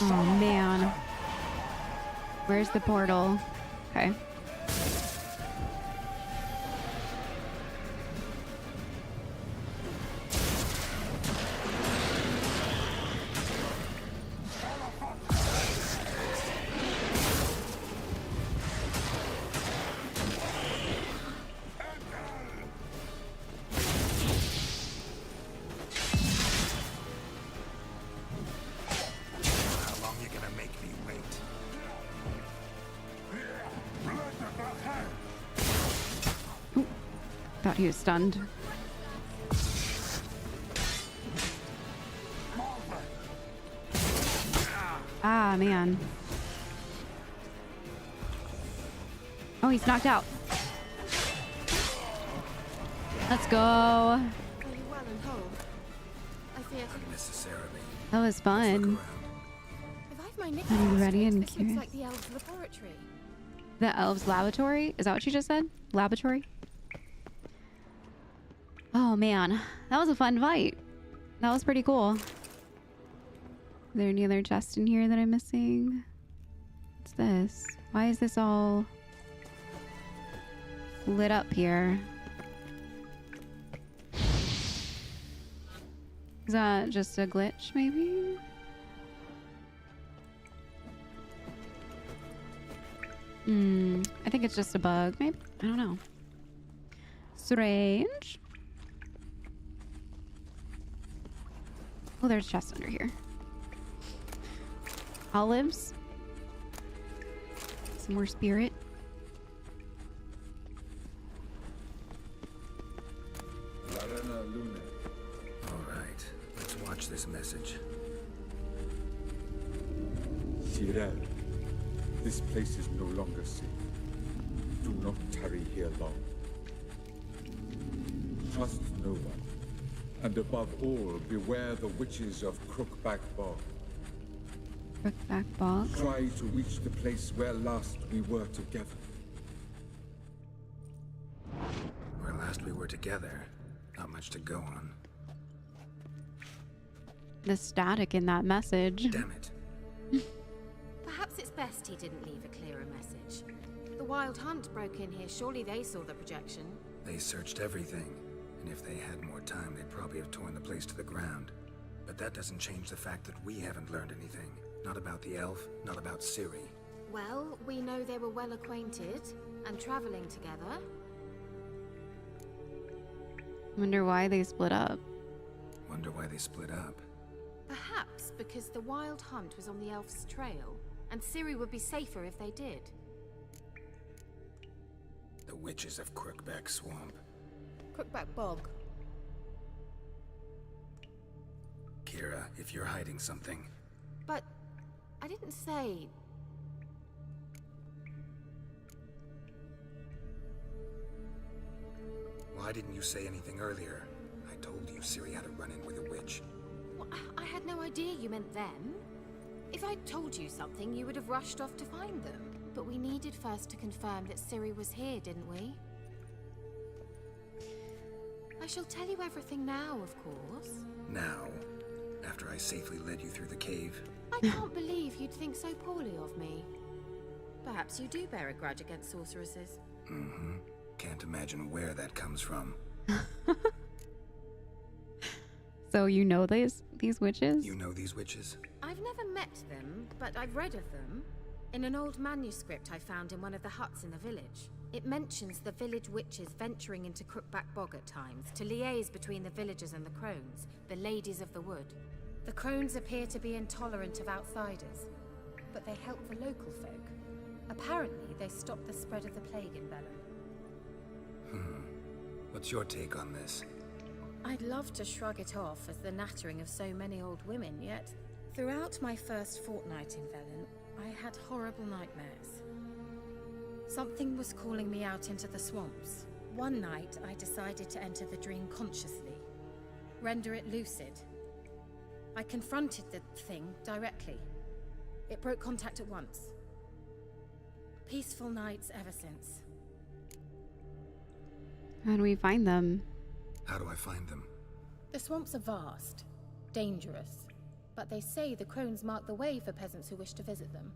Oh man. Where's the portal? Okay. How long you gonna make me wait? Thought he was stunned. Ah, man. Oh, he's knocked out. Let's go. Are you well and whole? I theatre. unnecessarily. That was Let's look fun. around. If I've my Are you nickname ready straight, and this looks curious? like the elves' laboratory. The elves' laboratory? Is that what you just said? Laboratory? Oh man, that was a fun fight. That was pretty cool. Are there any other chests in here that I'm missing? What's this? Why is this all lit up here? Is that just a glitch, maybe? I think it's just a bug, maybe? I don't know. Strange. Oh, there's chests under here. Olives. Some more spirit. Alright, let's watch this message. Cyril, this place is no longer safe. Do not tarry here long. Trust no one. And above all, beware the witches of Crookback Bog. Crookback Bog. Try to reach the place where last we were together. Where last we were together, not much to go on. The static in that message. Damn it. Perhaps it's best he didn't leave a clearer message. The Wild Hunt broke in here. Surely they saw the projection. They searched everything, and if they had more time, they'd probably have torn the place to the ground. But that doesn't change the fact that we haven't learned anything. Not about the elf, not about Ciri. Well, we know they were well acquainted and traveling together. Wonder why they split up. Wonder why they split up. Perhaps because the Wild Hunt was on the elf's trail, and Ciri would be safer if they did. The witches of Crookback Swamp. Crookback Bog. Kira, if you're hiding something, But I didn't say... why didn't you say anything earlier? I told you Ciri had a run-in with a witch. Well, I had no idea you meant them. If I'd told you something, you would have rushed off to find them. But we needed first to confirm that Ciri was here, didn't we? I shall tell you everything now, of course. Now, after I safely led you through the cave. I can't believe you'd think so poorly of me. Perhaps you do bear a grudge against sorceresses. Mm-hmm. Can't imagine where that comes from. So you know these witches? You know these witches? I've never met them, but I've read of them. In an old manuscript I found in one of the huts in the village. It mentions the village witches venturing into Crookback Bog at times to liaise between the villagers and the crones, the ladies of the wood. The crones appear to be intolerant of outsiders, but they help the local folk. Apparently, they stopped the spread of the plague in Bellon. What's your take on this? I'd love to shrug it off as the nattering of so many old women, yet throughout my first fortnight in Velen, I had horrible nightmares. Something was calling me out into the swamps. One night, I decided to enter the dream consciously, render it lucid. I confronted the thing directly. It broke contact at once. Peaceful nights ever since. How do we find them? How do I find them? The swamps are vast, dangerous, but they say the crones mark the way for peasants who wish to visit them.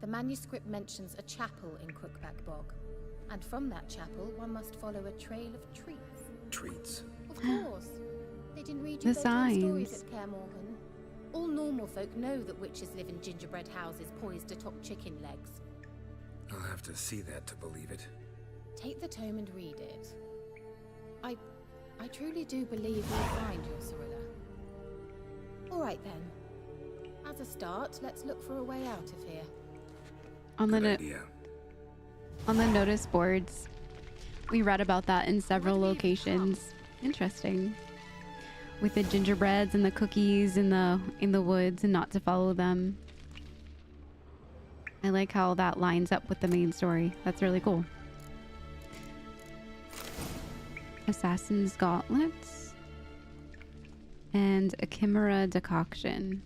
The manuscript mentions a chapel in Crookback Bog, and from that chapel one must follow a trail of treats. Treats? Of course. They didn't read you The bedtime stories signs. at Kaer Morhen. All normal folk know that witches live in gingerbread houses poised atop chicken legs. I'll have to see that to believe it. Take the tome and read it. I truly do believe you'll find your Sorilla. All right then. As a start, let's look for a way out of here. On Good the idea. on the notice boards, we read about that in several Where do we even locations. Interesting. With the gingerbreads and the cookies in the woods, and not to follow them. I like how that lines up with the main story. That's really cool. Assassin's gauntlets. And a chimera decoction.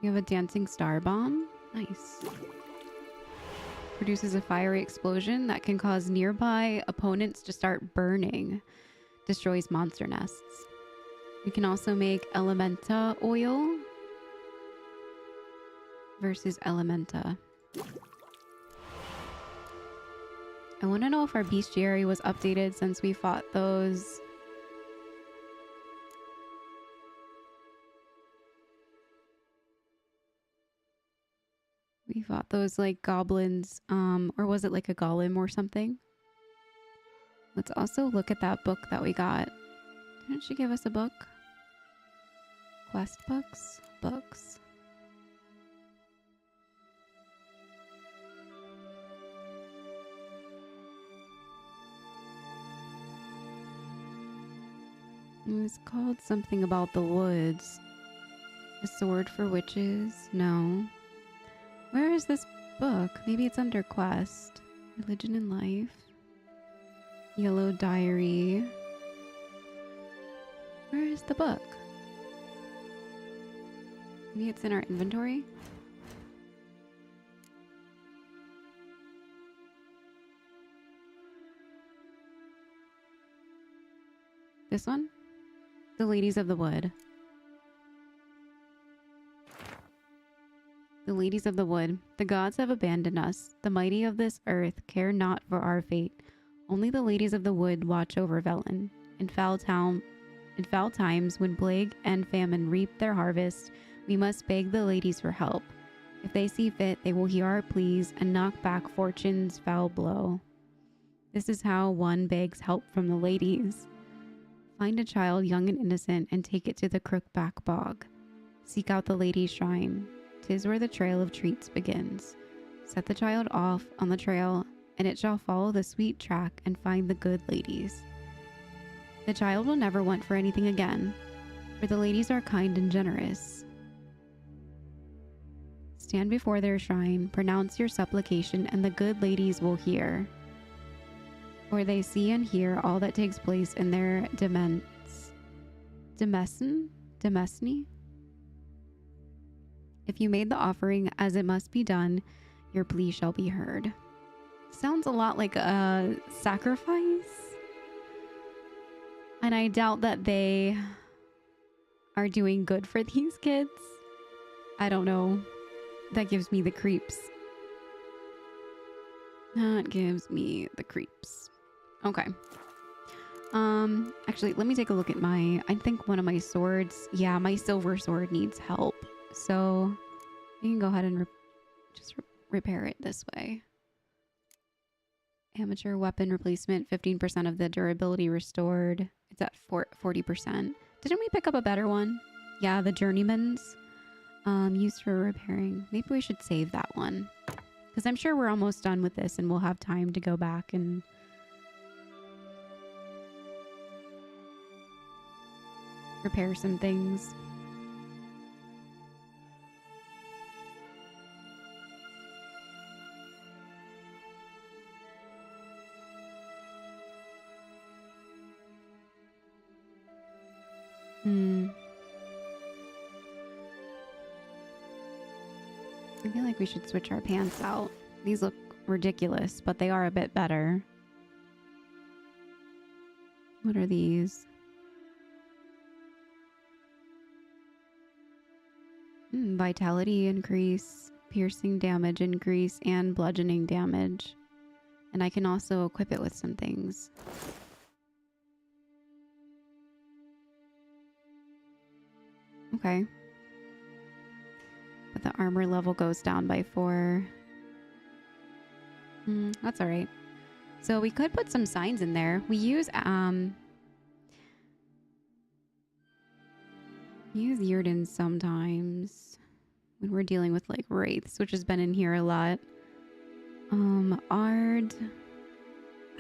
You have a dancing star bomb. Nice. Produces a fiery explosion that can cause nearby opponents to start burning. Destroys monster nests. We can also make Elementa oil versus Elementa. I want to know if our bestiary was updated since we fought those. We fought those like goblins, or was it like a golem or something? Let's also look at that book that we got. Didn't she give us a book? Quest books? Books. It was called something about the woods. A sword for witches? No. Where is this book? Maybe it's under quest. Religion and life. Yellow diary. Where is the book? Maybe it's in our inventory? This one? The Ladies of the Wood. The Ladies of the Wood. The gods have abandoned us. The mighty of this earth care not for our fate. Only the Ladies of the Wood watch over Velen. In foul times, when plague and famine reap their harvest, we must beg the ladies for help. If they see fit, they will hear our pleas and knock back fortune's foul blow. This is how one begs help from the ladies. Find a child young and innocent and take it to the Crookback Bog. Seek out the lady's shrine. 'Tis where the trail of treats begins. Set the child off on the trail, and it shall follow the sweet track and find the good ladies. The child will never want for anything again, for the ladies are kind and generous. Stand before their shrine, pronounce your supplication, and the good ladies will hear. For they see and hear all that takes place in their demesne? If you made the offering as it must be done, your plea shall be heard. Sounds a lot like a sacrifice. And I doubt that they are doing good for these kids. I don't know. That gives me the creeps. That gives me the creeps. Okay. Actually, let me take a look at I think one of my swords. Yeah, my silver sword needs help. So you can go ahead and repair it this way. Amateur weapon replacement, 15% of the durability restored. It's at 40%. Didn't we pick up a better one? Yeah, the journeyman's. Used for repairing. Maybe we should save that one. Because I'm sure we're almost done with this and we'll have time to go back and repair some things. I feel like we should switch our pants out. These look ridiculous, but they are a bit better. What are these? Vitality increase, piercing damage increase, and bludgeoning damage. And I can also equip it with some things. Okay. But the armor level goes down by 4. That's all right. So we could put some signs in there. We use Yrden sometimes when we're dealing with like wraiths, which has been in here a lot. Ard,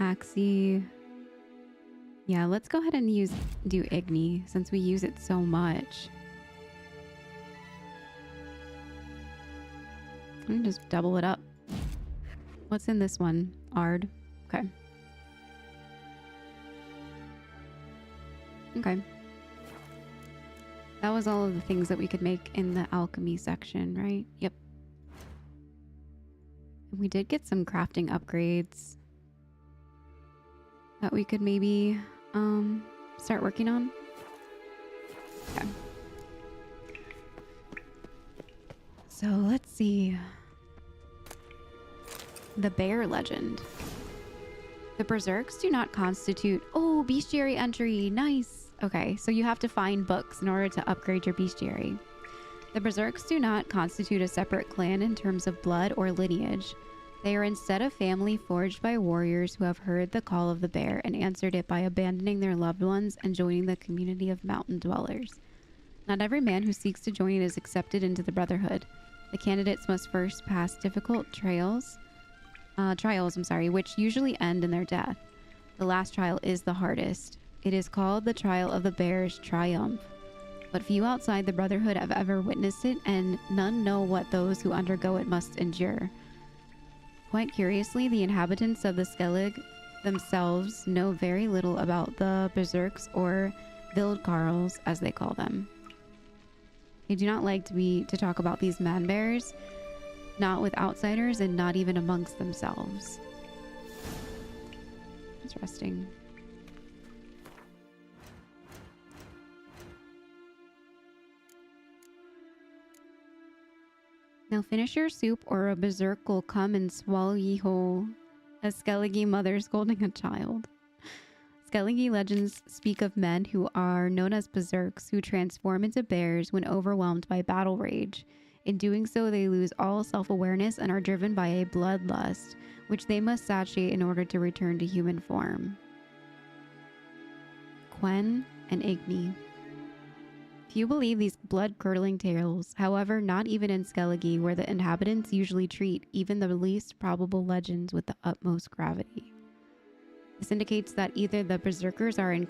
Axie. Yeah, let's go ahead and do Igni since we use it so much. Let me just double it up. Up. What's in this one? Ard. Okay. Okay. That was all of the things that we could make in the alchemy section, right? Yep. And we did get some crafting upgrades that we could maybe start working on. Okay. So let's see. The bear legend. The berserks do not constitute... Oh, bestiary entry. Nice. Okay, so you have to find books in order to upgrade your bestiary. The berserks do not constitute a separate clan in terms of blood or lineage. They are instead a family forged by warriors who have heard the call of the bear and answered it by abandoning their loved ones and joining the community of mountain dwellers. Not every man who seeks to join is accepted into the brotherhood. The candidates must first pass difficult trials, which usually end in their death. The last trial is the hardest. It is called the Trial of the Bear's Triumph. But few outside the Brotherhood have ever witnessed it, and none know what those who undergo it must endure. Quite curiously, the inhabitants of the Skellig themselves know very little about the Berserks, or Wildkarls, as they call them. They do not like to talk about these man-bears, not with outsiders and not even amongst themselves. Interesting. Now finish your soup or a berserk will come and swallow ye whole. A Skellige mother scolding a child. Skellige legends speak of men who are known as berserks who transform into bears when overwhelmed by battle rage. In doing so, they lose all self-awareness and are driven by a bloodlust, which they must satiate in order to return to human form. Quen and Igni. Few believe these blood-curdling tales. However, not even in Skellige, where the inhabitants usually treat even the least probable legends with the utmost gravity. This indicates that either the berserkers are in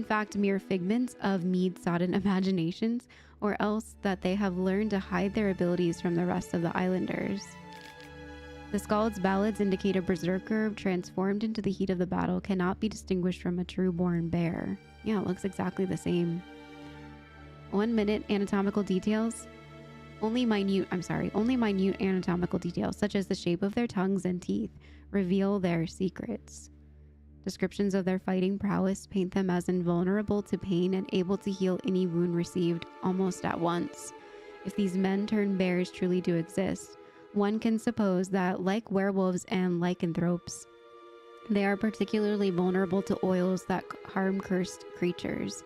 fact mere figments of mead-sodden imaginations, or else that they have learned to hide their abilities from the rest of the islanders. The Skald's ballads indicate a berserker transformed into the heat of the battle cannot be distinguished from a true-born bear. Yeah, it looks exactly the same. 1 minute anatomical details. Only minute anatomical details, such as the shape of their tongues and teeth, reveal their secrets. Descriptions of their fighting prowess paint them as invulnerable to pain and able to heal any wound received almost at once. If these men-turned-bears truly do exist, one can suppose that, like werewolves and lycanthropes, they are particularly vulnerable to oils that harm cursed creatures.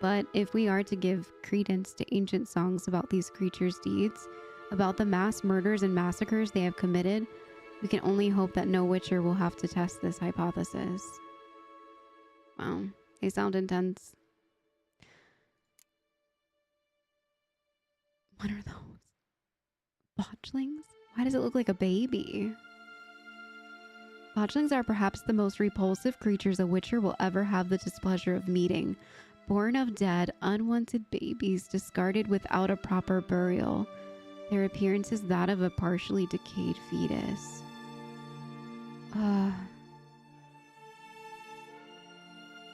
But if we are to give credence to ancient songs about these creatures' deeds, about the mass murders and massacres they have committed, we can only hope that no witcher will have to test this hypothesis. Wow, they sound intense. What are those? Botchlings? Why does it look like a baby? Botchlings are perhaps the most repulsive creatures a witcher will ever have the displeasure of meeting. Born of dead, unwanted babies discarded without a proper burial. Their appearance is that of a partially decayed fetus.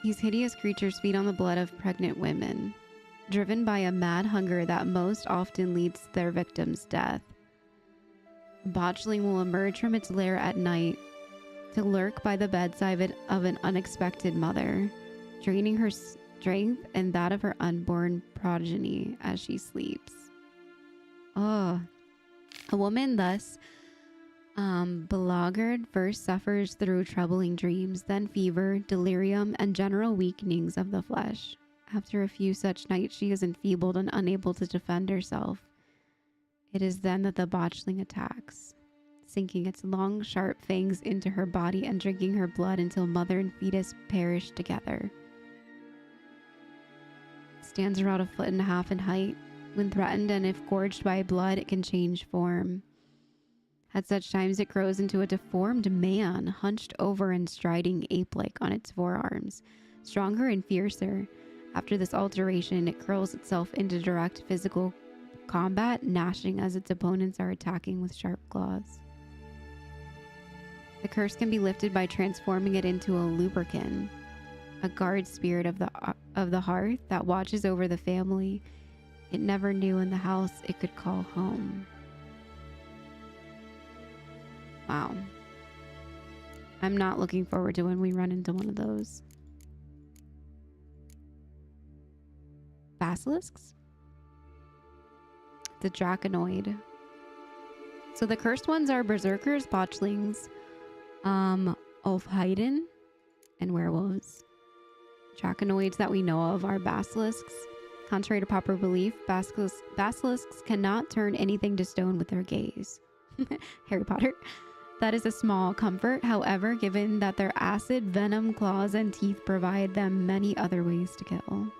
These hideous creatures feed on the blood of pregnant women, driven by a mad hunger that most often leads to their victim's death. A botchling will emerge from its lair at night to lurk by the bedside of an unexpected mother, draining her strength and that of her unborn progeny as she sleeps. A woman thus beleaguered first suffers through troubling dreams, then fever, delirium, and general weakenings of the flesh. After a few such nights, she is enfeebled and unable to defend herself. It is then that the botchling attacks, sinking its long, sharp fangs into her body and drinking her blood until mother and fetus perish together. It stands around 1.5 feet in height. When threatened and if gorged by blood, it can change form. At such times, it grows into a deformed man, hunched over and striding ape-like on its forearms, stronger and fiercer. After this alteration, it curls itself into direct physical combat, gnashing as its opponents are attacking with sharp claws. The curse can be lifted by transforming it into a lubricant. a guard spirit of the hearth that watches over the family it never knew in the house it could call home. Wow. I'm not looking forward to when we run into one of those. Basilisks? The Draconoid. So the cursed ones are berserkers, botchlings, Ulfheiden, and werewolves. Draconoids that we know of are basilisks. Contrary to popular belief, basilisks cannot turn anything to stone with their gaze. Harry Potter. That is a small comfort, however, given that their acid, venom, claws, and teeth provide them many other ways to kill.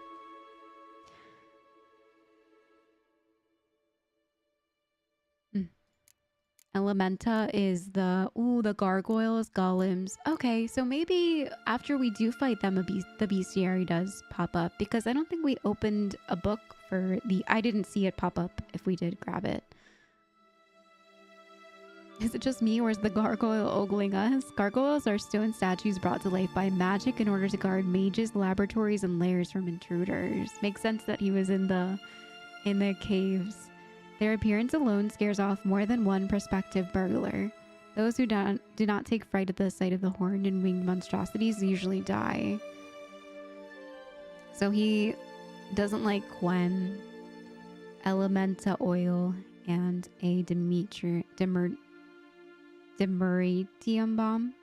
Elementa is the gargoyles, golems. Okay, so maybe after we do fight them, the bestiary does pop up, because I don't think we opened a book for the... I didn't see it pop up if we did grab it. Is it just me, or is the gargoyle ogling us? Gargoyles are stone statues brought to life by magic in order to guard mages, laboratories, and lairs from intruders. Makes sense that he was in the caves. Their appearance alone scares off more than one prospective burglar. Those who do not take fright at the sight of the horned and winged monstrosities usually die. So he doesn't like Quen, Elementa oil, and a Demeritium bomb.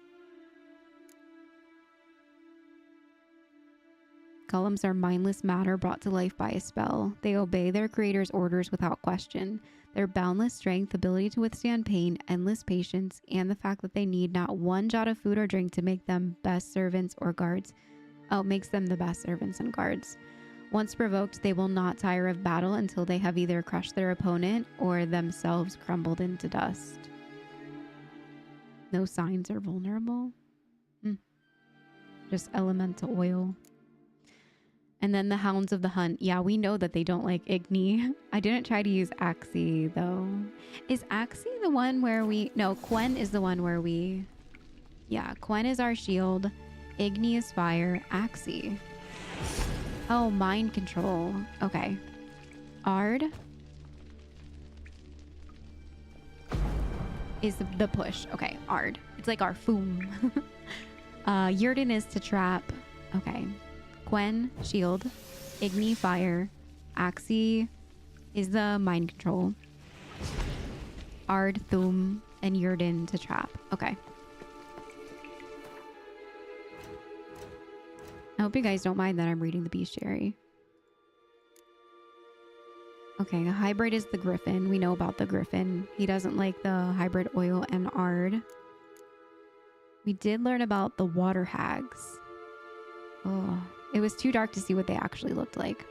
Golems are mindless matter brought to life by a spell. They obey their creator's orders without question. Their boundless strength, ability to withstand pain, endless patience, and the fact that they need not one jot of food or drink to make them best servants or guards. Oh, makes them the best servants and guards. Once provoked, they will not tire of battle until they have either crushed their opponent or themselves crumbled into dust. No signs are vulnerable. Just elemental oil. And then the Hounds of the Hunt. Yeah, we know that they don't like Igni. I didn't try to use Axie, though. Is Axie the one where we... No, Quen is the one where we... Yeah, Quen is our shield. Igni is fire. Axie. Oh, mind control. Okay. Ard is the push. Okay, Ard. It's like our foom. Yurden is to trap. Okay. Quen, shield. Igni, fire. Axie is the mind control. Ard, Thum, and Yurden to trap. Okay. I hope you guys don't mind that I'm reading the bestiary. Okay, a hybrid is the griffin. We know about the griffin. He doesn't like the hybrid oil and Ard. We did learn about the water hags. Oh, it was too dark to see what they actually looked like.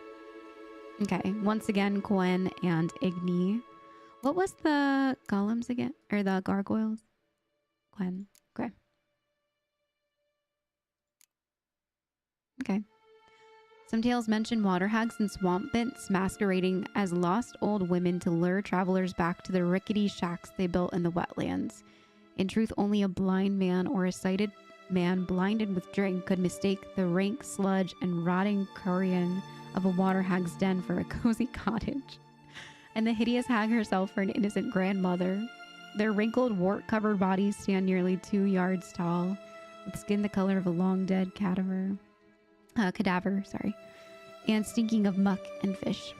Okay, once again, Quen and Igni. What was the golems again? Or the gargoyles? Quen. Okay. Okay. Some tales mention water hags and swamp bents masquerading as lost old women to lure travelers back to the rickety shacks they built in the wetlands. In truth, only a blind man or a sighted man blinded with drink could mistake the rank sludge and rotting carrion of a water hag's den for a cozy cottage, and the hideous hag herself for an innocent grandmother. Their wrinkled, wart-covered bodies stand nearly 2 yards tall, with skin the color of a long-dead cadaver, and stinking of muck and fish.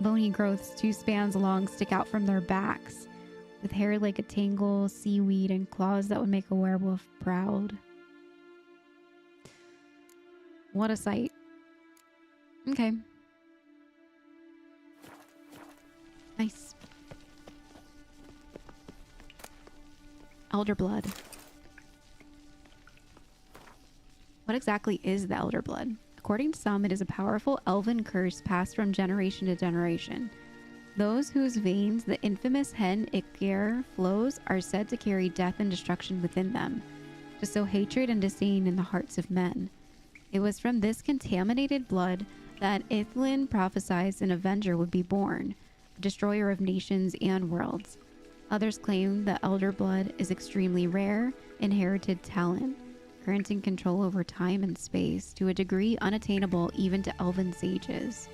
Bony growths 2 spans long stick out from their backs, with hair like a tangle, seaweed, and claws that would make a werewolf proud. What a sight. Okay. Nice. Elder blood. What exactly is the elder blood? According to some, it is a powerful elven curse passed from generation to generation. Those whose veins the infamous Hen Ikir flows are said to carry death and destruction within them, to sow hatred and disdain in the hearts of men. It was from this contaminated blood that Ithlin prophesied an avenger would be born, a destroyer of nations and worlds. Others claim that elder blood is extremely rare, inherited talent, granting control over time and space to a degree unattainable even to elven sages.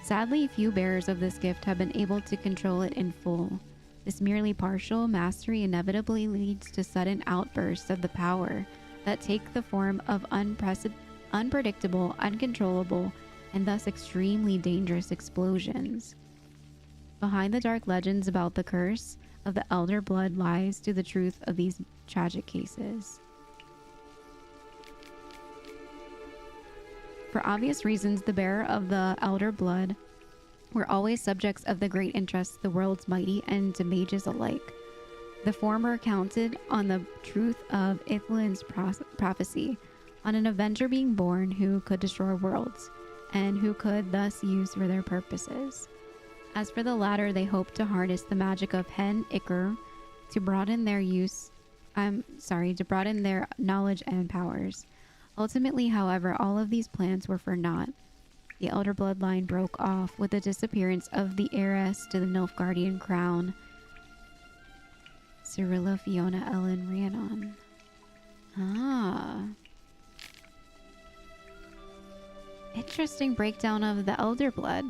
Sadly, few bearers of this gift have been able to control it in full. This merely partial mastery inevitably leads to sudden outbursts of the power that take the form of unpredictable, uncontrollable, and thus extremely dangerous explosions. Behind the dark legends about the curse of the Elder Blood lies to the truth of these tragic cases. For obvious reasons, the bearer of the Elder Blood were always subjects of the great interests the world's mighty and to mages alike. The former counted on the truth of Ithlin's prophecy, on an avenger being born who could destroy worlds, and who could thus use for their purposes. As for the latter, they hoped to harness the magic of Hen Iker to broaden their knowledge and powers. Ultimately, however, all of these plans were for naught. The Elder Bloodline broke off with the disappearance of the heiress to the Nilfgaardian crown, Cyrilla Fiona Ellen Rhiannon. Ah. Interesting breakdown of the Elder Blood.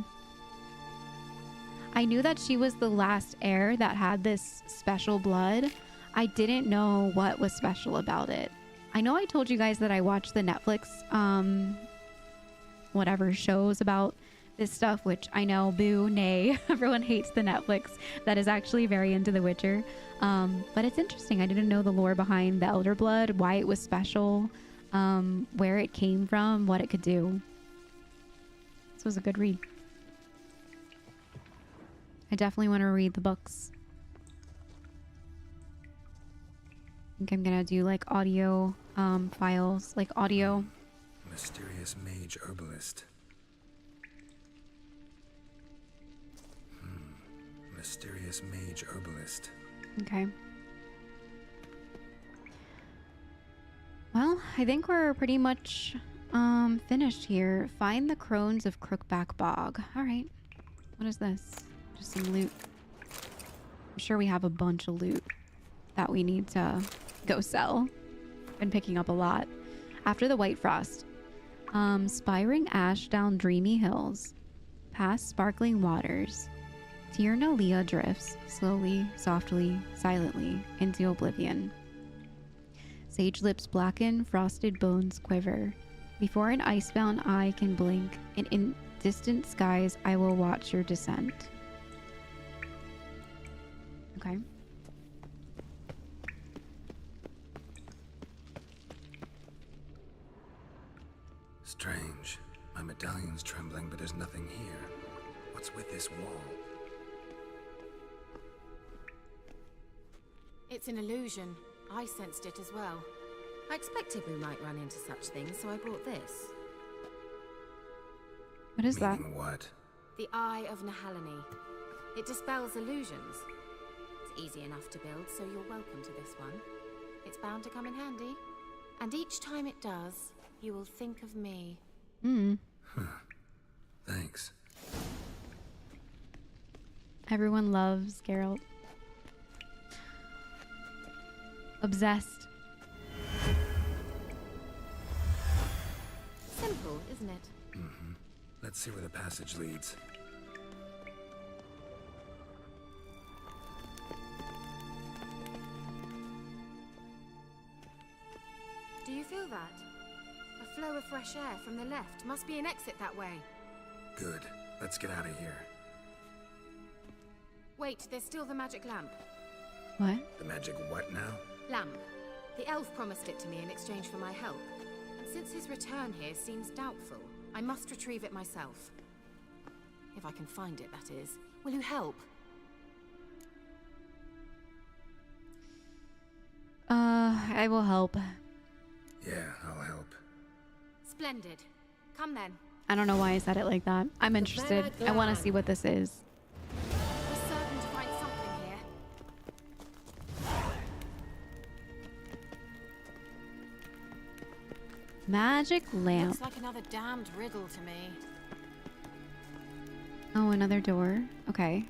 I knew that she was the last heir that had this special blood. I didn't know what was special about it. I know I told you guys that I watched the Netflix, whatever shows about this stuff, which I know, boo, nay, everyone hates the Netflix that is actually very into The Witcher. But it's interesting. I didn't know the lore behind the Elder Blood, why it was special, where it came from, what it could do. This was a good read. I definitely want to read the books. I think I'm gonna do like audio files, like audio. Mysterious mage herbalist. Mysterious mage herbalist. Okay. Well, I think we're pretty much finished here. Find the crones of Crookback Bog. All right. What is this? Just some loot. I'm sure we have a bunch of loot that we need to go sell. Been picking up a lot. After the White Frost. Spiring ash down dreamy hills. Past sparkling waters. Tierna Leah drifts, slowly, softly, silently, into oblivion. Sage lips blacken, frosted bones quiver. Before an icebound eye can blink, and in distant skies I will watch your descent. Okay. Strange. My medallion's trembling, but there's nothing here. What's with this wall? It's an illusion. I sensed it as well. I expected we might run into such things, so I brought this. What is that? Meaning what? The Eye of Nahalani. It dispels illusions. It's easy enough to build, so you're welcome to this one. It's bound to come in handy. And each time it does, you will think of me. Thanks. Everyone loves Geralt. Obsessed. Simple, isn't it? Let's see where the passage leads. Do you feel that? A flow of fresh air from the left. Must be an exit that way. Good. Let's get out of here. Wait, there's still the magic lamp. What? The magic what now? Lamp. The elf promised it to me in exchange for my help. And since his return here seems doubtful, I must retrieve it myself. If I can find it, that is. Will you help? I will help. Yeah, I'll help. Splendid. Come then. I don't know why I said it like that. I'm interested. I want to see what this is. We're certain to find something here. Magic lamp. Looks like another damned riddle to me. Oh, another door. Okay.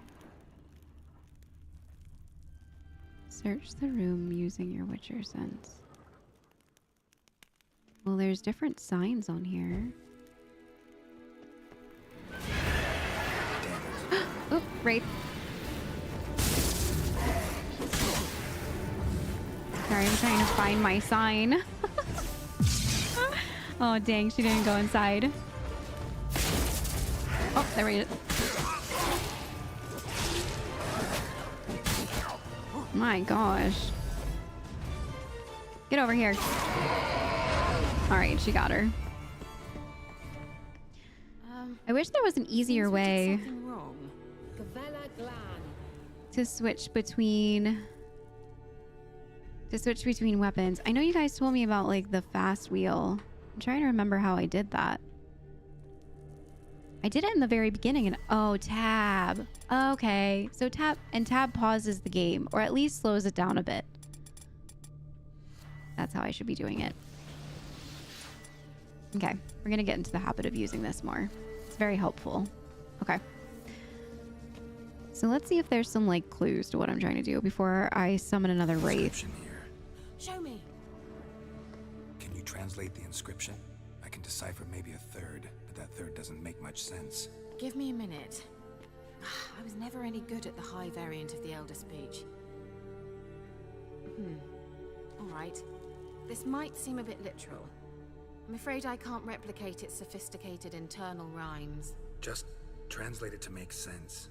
Search the room using your Witcher sense. Well, there's different signs on here. Oh, right. Sorry, I'm trying to find my sign. Oh, dang, she didn't go inside. Oh, there we go. My gosh. Get over here. All right, she got her. I wish there was an easier way to switch between weapons. I know you guys told me about like the fast wheel. I'm trying to remember how I did that. I did it in the very beginning and oh, tab. Okay. So tab pauses the game or at least slows it down a bit. That's how I should be doing it. Okay. We're going to get into the habit of using this more. It's very helpful. Okay. So let's see if there's some like clues to what I'm trying to do before I summon another wraith. Here. Show me. Can you translate the inscription? I can decipher maybe a third, but that third doesn't make much sense. Give me a minute. I was never any good at the high variant of the Elder Speech. All right. This might seem a bit literal. I'm afraid I can't replicate its sophisticated internal rhymes. Just translate it to make sense.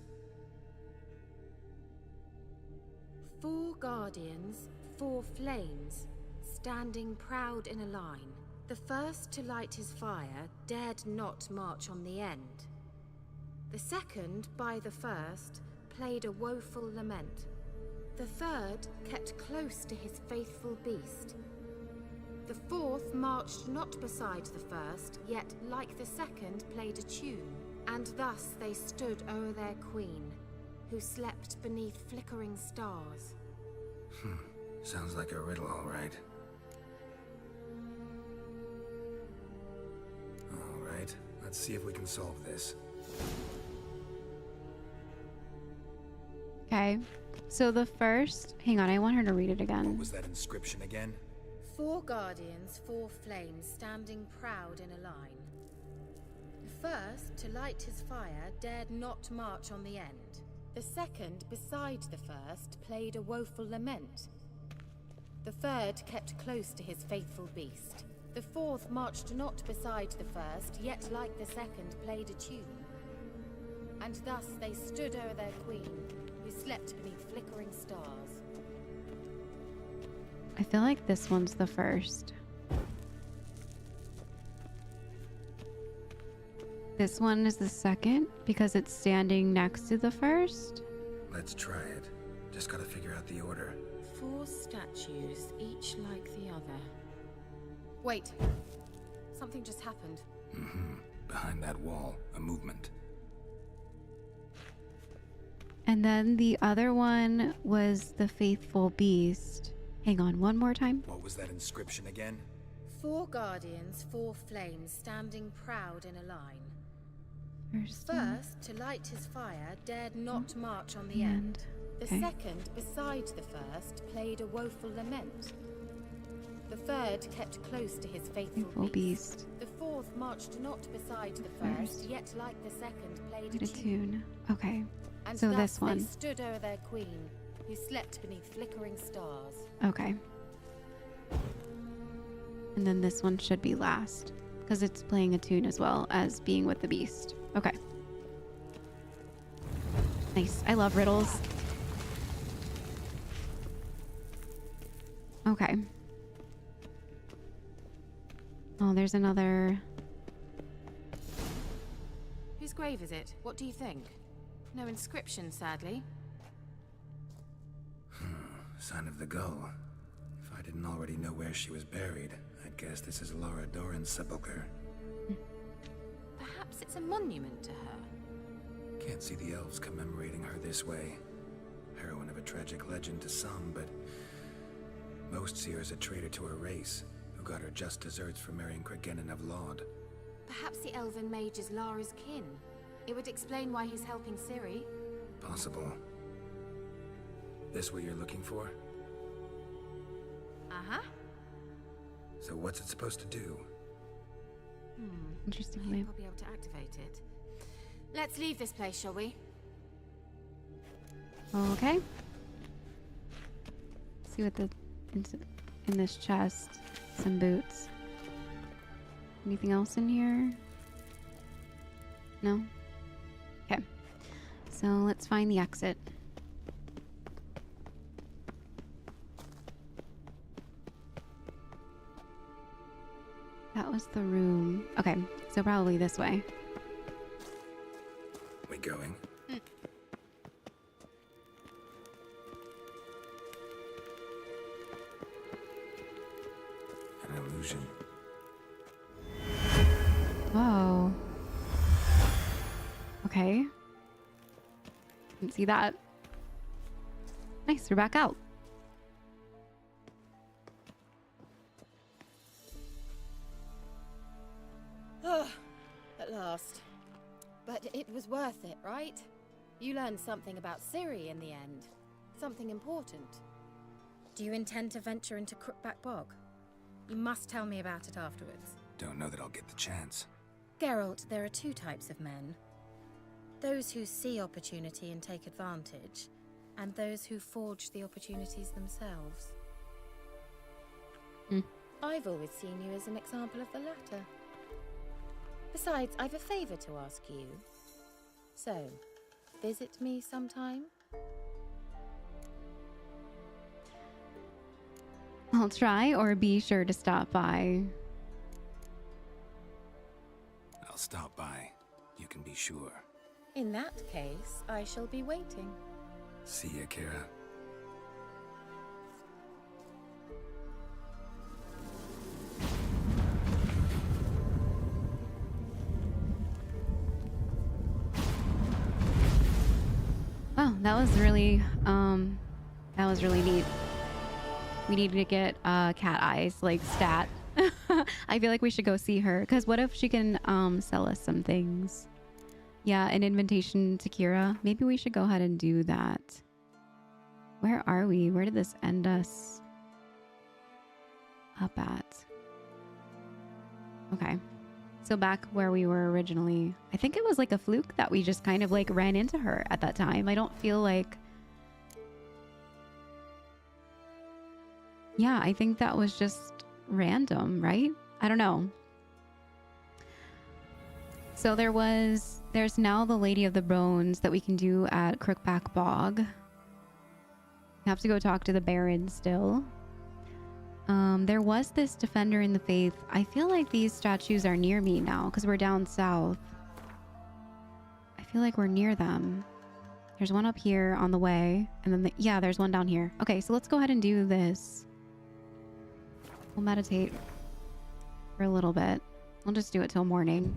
4 guardians, 4 flames, standing proud in a line. The first to light his fire dared not march on the end. The second, by the first, played a woeful lament. The third kept close to his faithful beast. The fourth marched not beside the first, yet like the second played a tune. And thus they stood o'er their queen, who slept beneath flickering stars. Sounds like a riddle, all right. All right, let's see if we can solve this. Okay. So the first... Hang on, I want her to read it again. What was that inscription again? 4 guardians, 4 flames, standing proud in a line. The first, to light his fire, dared not march on the end. The second, beside the first, played a woeful lament. The third kept close to his faithful beast. The fourth marched not beside the first, yet like the second played a tune. And thus they stood o'er their queen, who slept beneath flickering stars. I feel like this one's the first. This one is the second because it's standing next to the first. Let's try it. Just gotta figure out the order. 4 statues, each like the other. Wait. Something just happened. Behind that wall, a movement. And then the other one was the faithful beast. Hang on, one more time. What was that inscription again? 4 guardians, 4 flames, standing proud in a line. First one. First, to light his fire, dared not march on the end. The Okay. second, beside the first, played a woeful lament. The third kept close to his faithful beast. The fourth marched not beside the first, yet like the second played Played a tune. Okay. And So thus this one. they stood o'er their queen, who slept beneath flickering stars. Okay. And then this one should be last because it's playing a tune as well as being with the beast. Okay. Nice. I love riddles. Okay. Oh, there's another. Whose grave is it? What do you think? No inscription, sadly. Sign of the gull. If I didn't already know where she was buried, I'd guess this is Laura Doran's sepulcher. Perhaps it's a monument to her. Can't see the elves commemorating her this way. Heroine of a tragic legend to some, but most see her as a traitor to her race, who got her just deserts for marrying Cregennan of Laud. Perhaps the elven mage is Lara's kin. It would explain why he's helping Ciri. Possible. This what you're looking for? Uh-huh. So what's it supposed to do? Interestingly. We'll be able to activate it. Let's leave this place, shall we? Okay. See what in this chest. Some boots. Anything else in here? No? Okay. So let's find the exit. That was the room. Okay, so probably this way. We going? An illusion. Whoa. Okay. Didn't see that. Nice, we're back out. At last. But it was worth it, right? You learned something about Ciri in the end. Something important. Do you intend to venture into Crookback Bog? You must tell me about it afterwards. Don't know that I'll get the chance. Geralt, there are two types of men. Those who see opportunity and take advantage, and those who forge the opportunities themselves. I've always seen you as an example of the latter. Besides, I've a favor to ask you. So, visit me sometime? I'll try, or be sure to stop by. I'll stop by. You can be sure. In that case, I shall be waiting. See ya, Kira. Oh, that was really neat. We needed to get cat eyes, like stat. I feel like we should go see her, because what if she can sell us some things? Yeah, an invitation to Kira. Maybe we should go ahead and do that. Where are we? Where did this end us up at? Okay. So back where we were originally. I think it was like a fluke that we just kind of like ran into her at that time. I don't feel like... Yeah, I think that was just random, right? I don't know. So there's now the Lady of the Bones that we can do at Crookback Bog. We have to go talk to the Baron still. There was this Defender in the Faith. I feel like these statues are near me now because we're down south. I feel like we're near them. There's one up here on the way. And then, yeah, there's one down here. Okay, so let's go ahead and do this. We'll meditate for a little bit. We'll just do it till morning.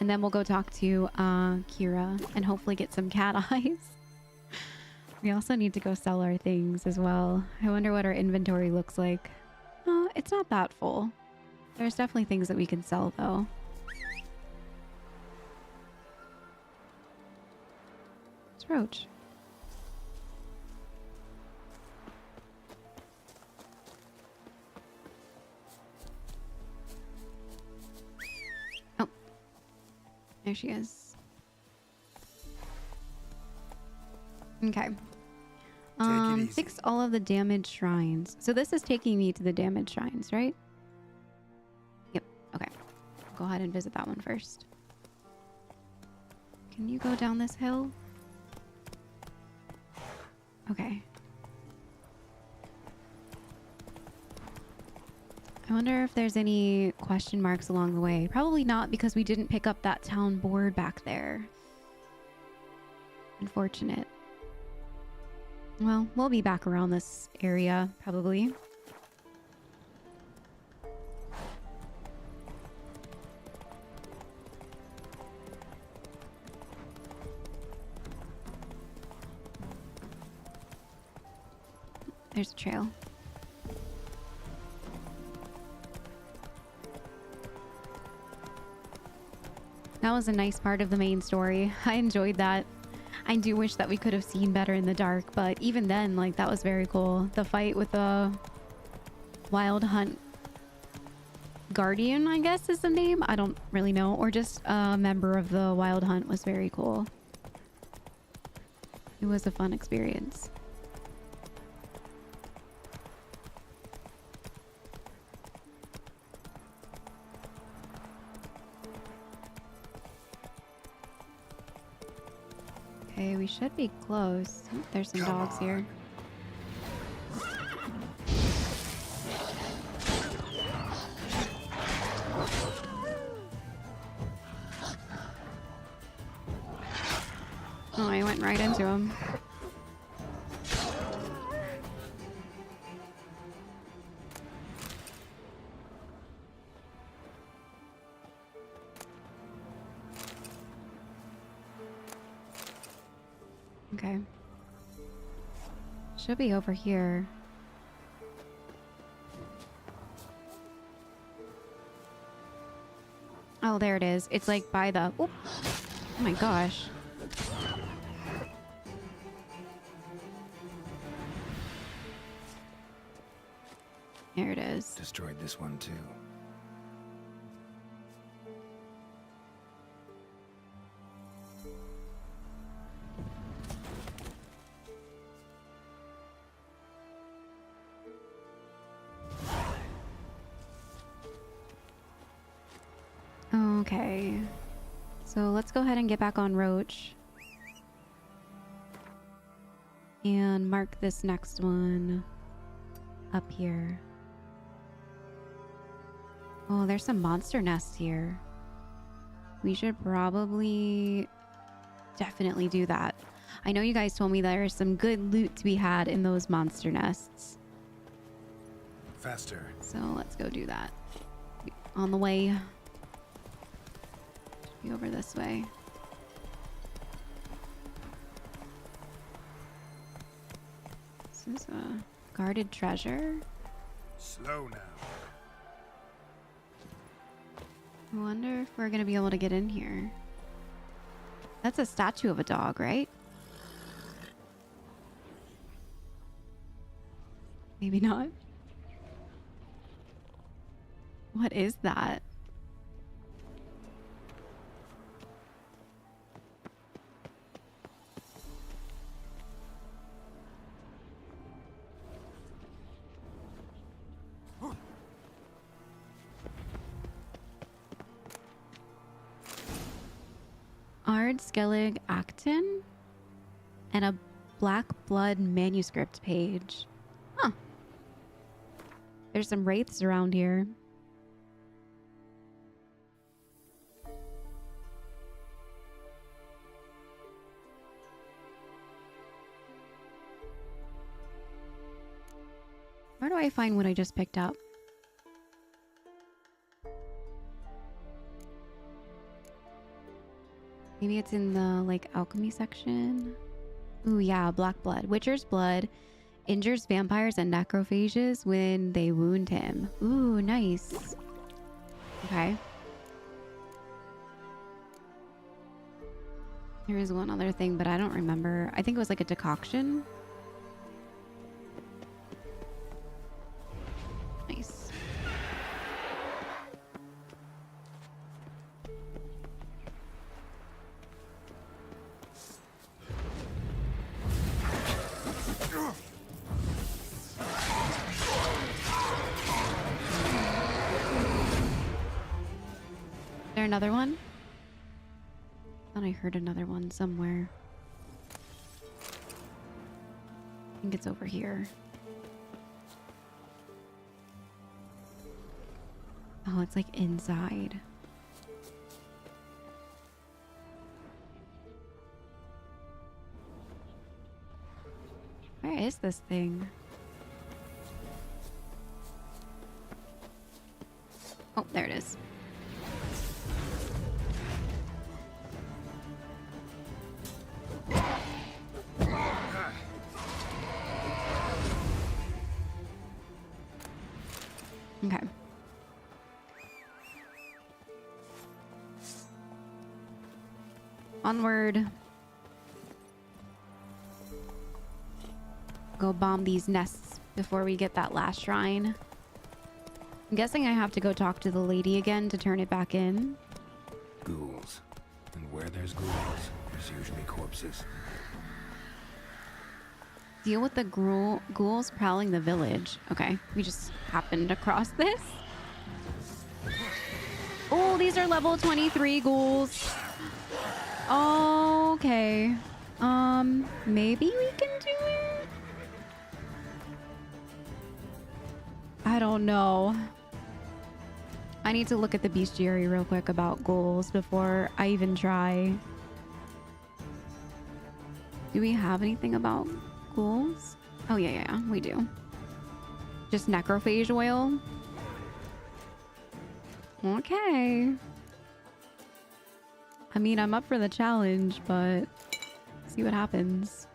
And then we'll go talk to Kira and hopefully get some cat eyes. We also need to go sell our things as well. I wonder what our inventory looks like. Oh, it's not that full. There's definitely things that we can sell though. It's Roach. Oh. There she is. Okay. Fix all of the damaged shrines. So this is taking me to the damaged shrines, right? Yep. Okay. Go ahead and visit that one first. Can you go down this hill? Okay. I wonder if there's any question marks along the way. Probably not, because we didn't pick up that town board back there. Unfortunate. Well, we'll be back around this area, probably. There's a trail. That was a nice part of the main story. I enjoyed that. I do wish that we could have seen better in the dark, but even then, like, that was very cool. The fight with the Wild Hunt Guardian, I guess is the name. I don't really know. Or just a member of the Wild Hunt was very cool. It was a fun experience. Okay, we should be close. Oh, there's some dogs here. Oh, I went right into him. Okay. Should be over here. Oh, there it is. It's like by the... Oh, oh my gosh. There it is. Destroyed this one too. Okay. So let's go ahead and get back on Roach. And mark this next one up here. Oh, there's some monster nests here. We should probably definitely do that. I know you guys told me there's some good loot to be had in those monster nests. Faster. So let's go do that. On the way. Should be over this way. This is a guarded treasure. Slow now. I wonder if we're gonna be able to get in here. That's a statue of a dog, right? Maybe not. What is that? Ard Skellig Acton and a Black Blood manuscript page. Huh. There's some wraiths around here. Where do I find what I just picked up? Maybe it's in the, like, alchemy section. Ooh, yeah, Black Blood. Witcher's blood injures vampires and necrophages when they wound him. Ooh, nice. Okay. There is one other thing, but I don't remember. I think it was like a decoction. Nice. There another one? Thought I heard another one somewhere. I think it's over here. Oh, it's like inside. Where is this thing? Oh, there it is. Okay. Onward. Go bomb these nests before we get that last shrine. I'm guessing I have to go talk to the lady again to turn it back in. Ghouls. And where there's ghouls, there's usually corpses. Deal with the ghouls prowling the village. Okay, we just happened across this. Oh, these are level 23 ghouls. Okay. Maybe we can do it? I don't know. I need to look at the bestiary real quick about ghouls before I even try. Do we have anything about ghouls? Oh, yeah, we do. Just necrophage oil. Okay. I mean, I'm up for the challenge, but see what happens.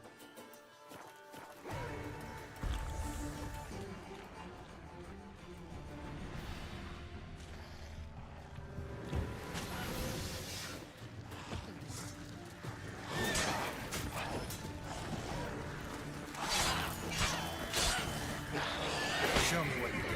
Show me what you got.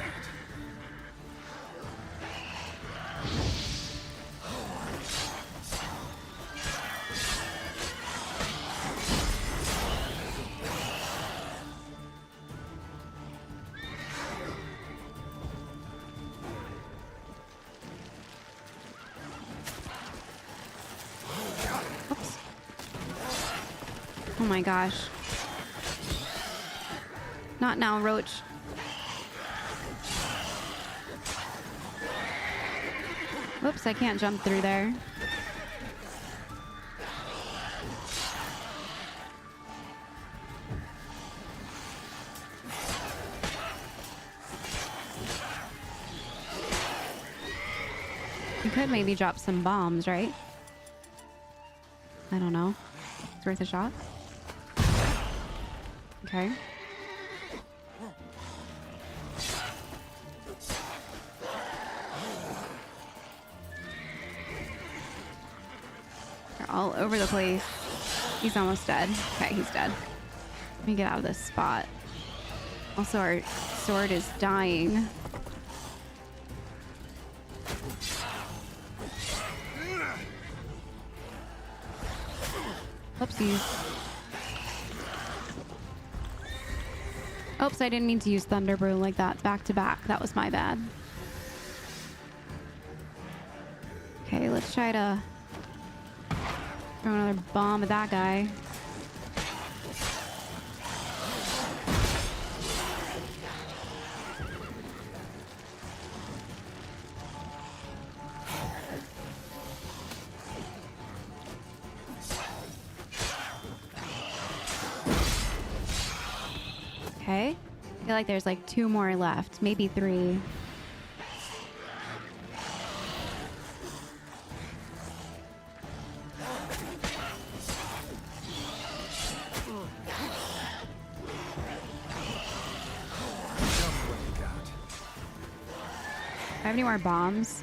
Oops. Oh my gosh. Not now, Roach. Whoops, I can't jump through there. You could maybe drop some bombs, right? I don't know. It's worth a shot. Okay. They're all over the place. He's almost dead. Okay, he's dead. Let me get out of this spot. Also, our sword is dying. Oopsies. Oops, I didn't mean to use Thunder Brew like that back to back. That was my bad. Okay, let's try to throw another bomb at that guy. Okay. I feel like there's like 2 more left, maybe 3. Do I have any more bombs?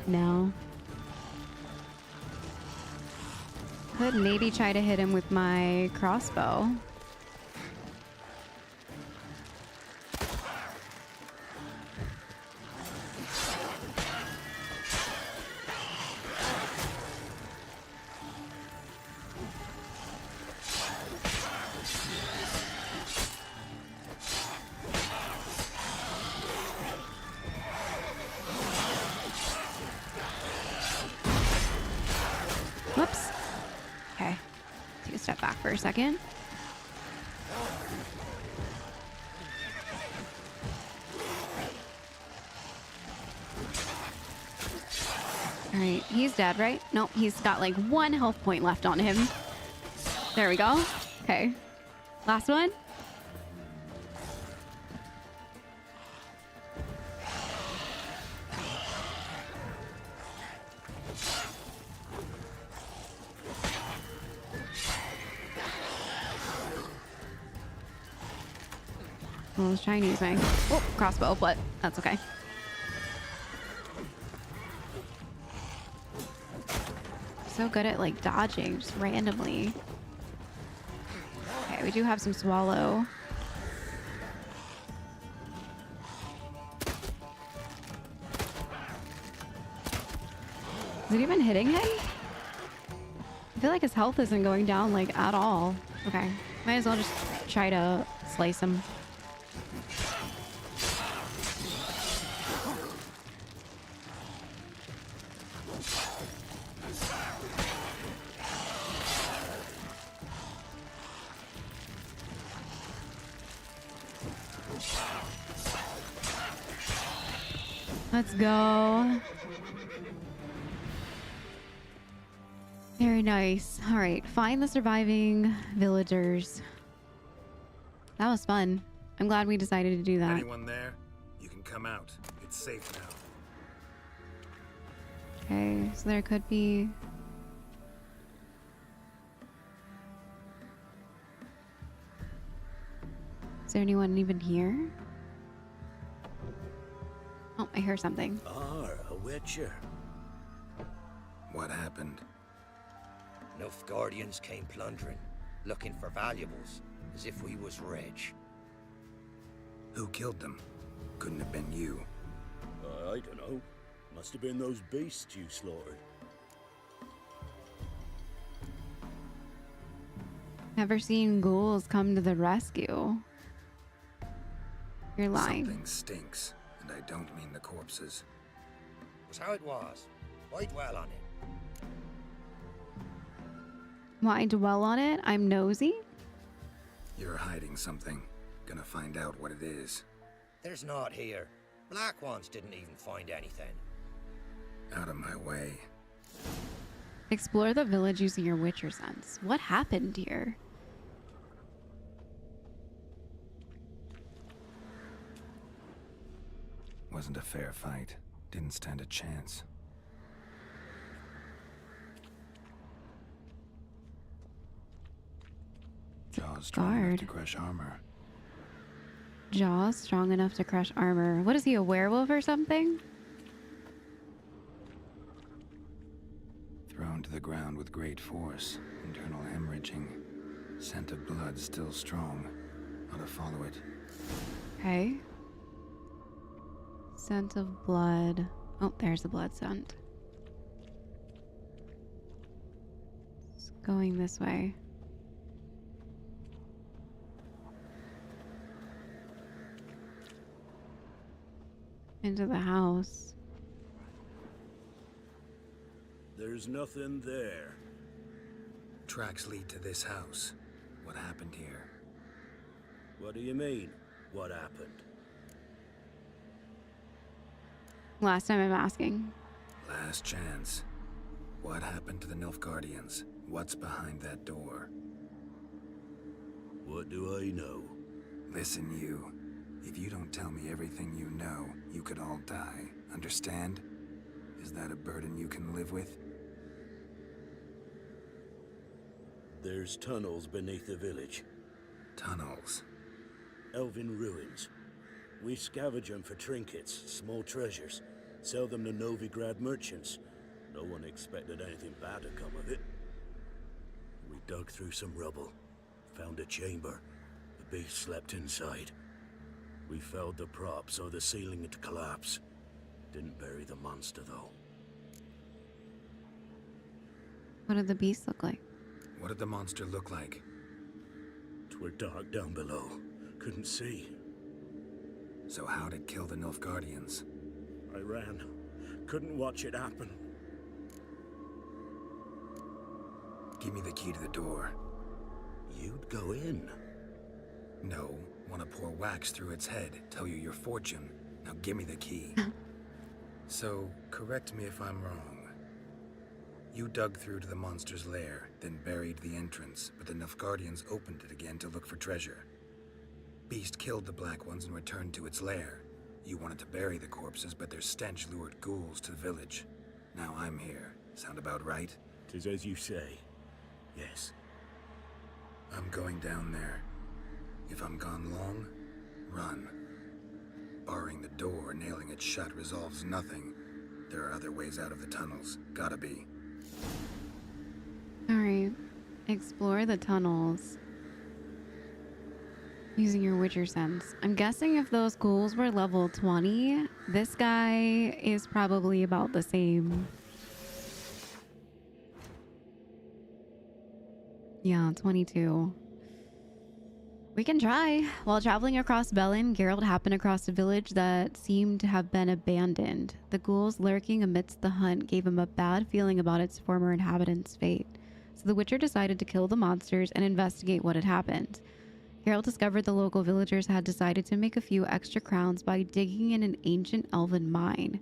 No. Could maybe try to hit him with my crossbow. Whoops. Okay. Take a step back for a second. All right, he's dead, right? Nope, he's got like 1 health point left on him. There we go. Okay. Last one. I was trying to use my crossbow, but that's okay. So good at like dodging just randomly. Okay, we do have some swallow. Is it even hitting him? I feel like his health isn't going down like at all. Okay. Might as well just try to slice him. Let's go. Very nice. All right, find the surviving villagers. That was fun. I'm glad we decided to do that. Anyone there? You can come out. It's safe now. Okay, so there could be... Is there anyone even here? Oh, I hear something. A witcher. What happened? Nilfgaardians came plundering, looking for valuables, as if we was rich. Who killed them? Couldn't have been you. I don't know. Must have been those beasts you slaughtered. Never seen ghouls come to the rescue. You're lying. Something stinks, and I don't mean the corpses. Was how it was. Why dwell on it? Why dwell on it? I'm nosy. You're hiding something. Gonna find out what it is. There's not here. Black ones didn't even find anything. Out of my way. Explore the village using your Witcher sense. What happened here? Wasn't a fair fight. Didn't stand a chance. Jaws strong enough to crush armor. Jaws strong enough to crush armor. What is he, a werewolf or something? Thrown to the ground with great force. Internal hemorrhaging. Scent of blood still strong. Ought to follow it. Okay. Scent of blood. Oh, there's the blood scent. It's going this way. Into the house. There's nothing there. Tracks lead to this house. What happened here? What do you mean, what happened? Last time I'm asking. Last chance. What happened to the Nilfgaardians? What's behind that door? What do I know? Listen, you. If you don't tell me everything you know, you could all die. Understand? Is that a burden you can live with? There's tunnels beneath the village. Tunnels. Elven ruins. We scavenge them for trinkets, small treasures. Sell them to Novigrad merchants. No one expected anything bad to come of it. We dug through some rubble. Found a chamber. The beast slept inside. We felled the prop so the ceiling had collapsed. Didn't bury the monster, though. What did the beast look like? What did the monster look like? 'Twere dark down below. Couldn't see. So how'd it kill the Nilfgaardians? I ran. Couldn't watch it happen. Give me the key to the door. You'd go in. No. Want to pour wax through its head, tell you your fortune. Now give me the key. So, correct me if I'm wrong. You dug through to the monster's lair, then buried the entrance, but the Nilfgaardians opened it again to look for treasure. Beast killed the Black Ones and returned to its lair. You wanted to bury the corpses, but their stench lured ghouls to the village. Now I'm here. Sound about right? 'Tis as you say. Yes. I'm going down there. If I'm gone long, run. Barring the door, nailing it shut resolves nothing. There are other ways out of the tunnels. Gotta be. Alright. Explore the tunnels. Using your Witcher sense. I'm guessing if those ghouls were level 20, this guy is probably about the same. Yeah, 22. We can try. While traveling across Bellin, Geralt happened across a village that seemed to have been abandoned. The ghouls lurking amidst the hunt gave him a bad feeling about its former inhabitants' fate. So the Witcher decided to kill the monsters and investigate what had happened. Geralt discovered the local villagers had decided to make a few extra crowns by digging in an ancient elven mine.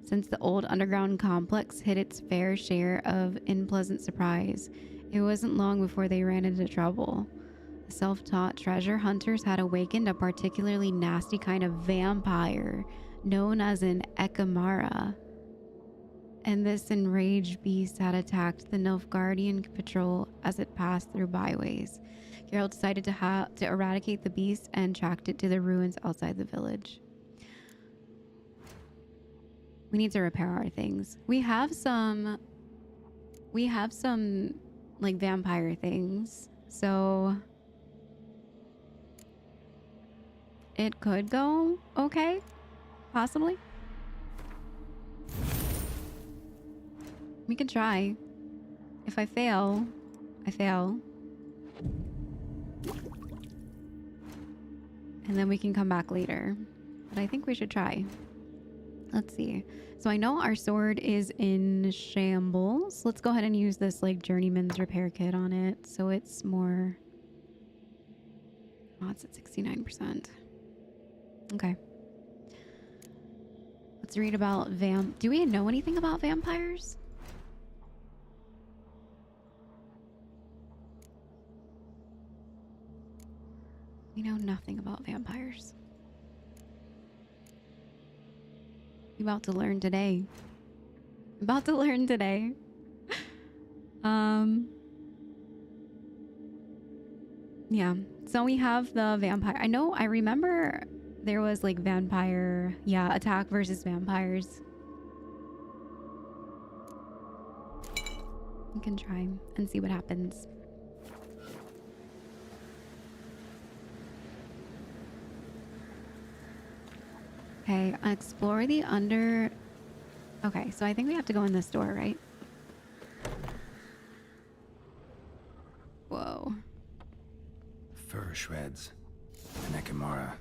Since the old underground complex hid its fair share of unpleasant surprise, it wasn't long before they ran into trouble. The self-taught treasure hunters had awakened a particularly nasty kind of vampire known as an Ekamara. And this enraged beast had attacked the Nilfgaardian patrol as it passed through byways. Geralt decided to eradicate the beast and tracked it to the ruins outside the village. We need to repair our things. We have some like vampire things. So it could go okay, possibly. We could try. If I fail, I fail. And then we can come back later. But I think we should try. Let's see. So I know our sword is in shambles. Let's go ahead and use this like journeyman's repair kit on it. So it's more... Oh, it's at 69%. Okay. Let's read about Do we know anything about vampires? We know nothing about vampires. We're about to learn today. About to learn today. Yeah. So we have the vampire. I remember there was like vampire, attack versus vampires. We can try and see what happens. Okay, explore the under... Okay, so I think we have to go in this door, right? Whoa. Fur shreds. An Ekamara.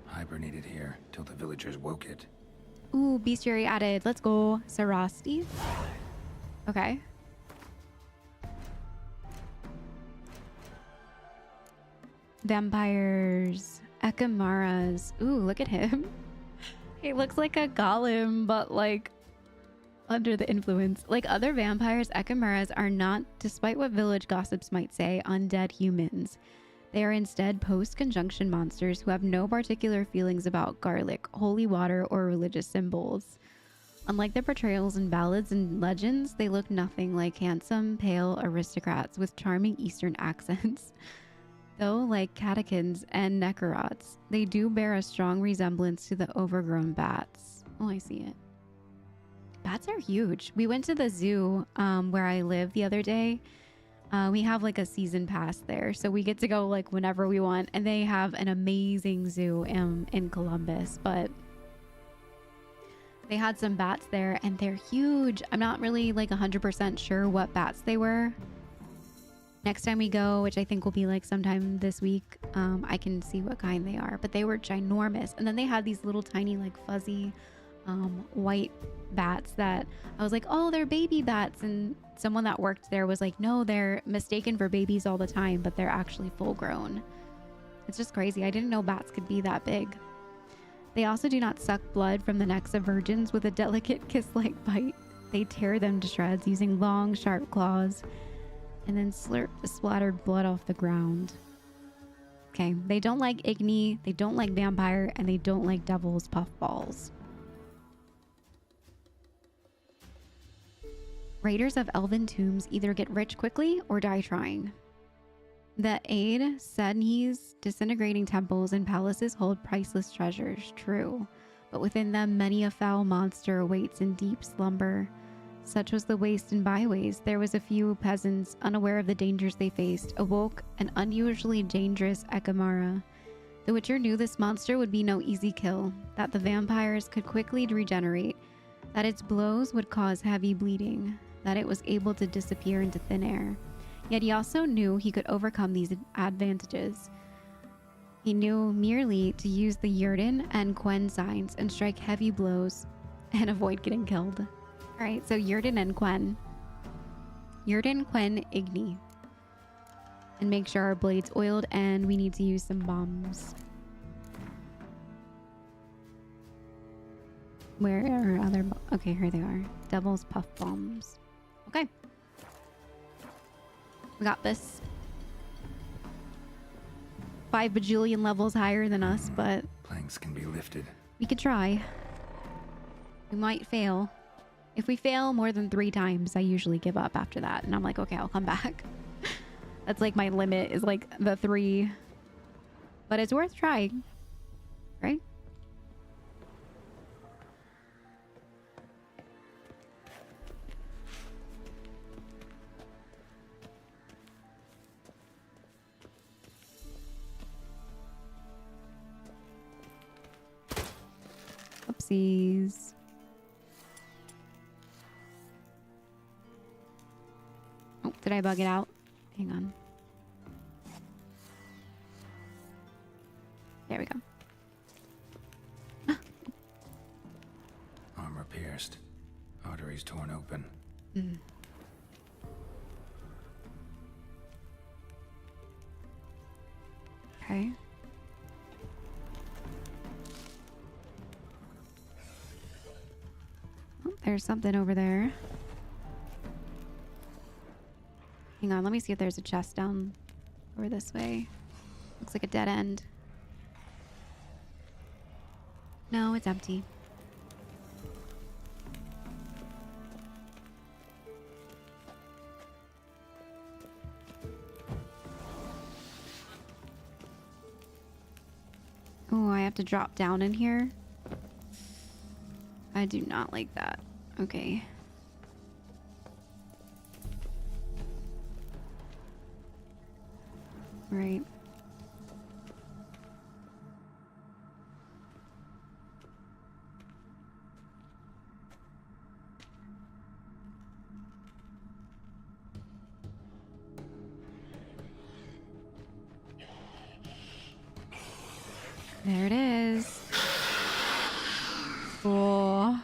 Hibernated here till the villagers woke it. Ooh, bestiary added. Let's go. Sarasti. Okay. Vampires. Ekamaras. Ooh, look at him. He looks like a golem, but like under the influence. Like other vampires, Ekamaras are not, despite what village gossips might say, undead humans. They are instead post-conjunction monsters who have no particular feelings about garlic, holy water, or religious symbols. Unlike their portrayals in ballads and legends, they look nothing like handsome, pale aristocrats with charming Eastern accents. Though, like catechins and Nekorots, they do bear a strong resemblance to the overgrown bats. Oh, I see it. Bats are huge. We went to the zoo where I live the other day. We have like a season pass there, so we get to go like whenever we want. And they have an amazing zoo in Columbus, but they had some bats there and they're huge. I'm not really like 100% sure what bats they were. Next time we go, which I think will be like sometime this week, I can see what kind they are. But they were ginormous. And then they had these little tiny like fuzzy white bats that I was like, oh, they're baby bats. And someone that worked there was like, no, they're mistaken for babies all the time, but they're actually full grown. It's just crazy. I didn't know bats could be that big. They also do not suck blood from the necks of virgins with a delicate kiss-like bite. They tear them to shreds using long, sharp claws and then slurp the splattered blood off the ground. Okay, they don't like Igni, they don't like vampire, and they don't like devil's puffballs. Raiders of elven tombs either get rich quickly or die trying. The aid said he's disintegrating temples and palaces hold priceless treasures, true. But within them, many a foul monster awaits in deep slumber. Such was the waste in byways. There was a few peasants, unaware of the dangers they faced, awoke an unusually dangerous Ekamara. The Witcher knew this monster would be no easy kill, that the vampires could quickly regenerate, that its blows would cause heavy bleeding, that it was able to disappear into thin air. Yet he also knew he could overcome these advantages. He knew merely to use the Yurden and Quen signs and strike heavy blows and avoid getting killed. All right, so Yurden and Quen. Yurden, Quen, Igni. And make sure our blade's oiled, and we need to use some bombs. Where are other... Okay, here they are. Devil's Puff Bombs. Okay. We got this. 5 bajillion levels higher than us, but... Planks can be lifted. We could try. We might fail. If we fail more than 3 times, I usually give up after that. And I'm like, okay, I'll come back. That's like my limit is like the 3. But it's worth trying. Right? Oopsies. Oh, did I bug it out? Hang on. There we go. Armor pierced. Arteries torn open. Mm. Okay. Oh, there's something over there. Hang on, let me see if there's a chest down over this way. Looks like a dead end. No, it's empty. Oh, I have to drop down in here. I do not like that. Okay. Right. There it is. Oh.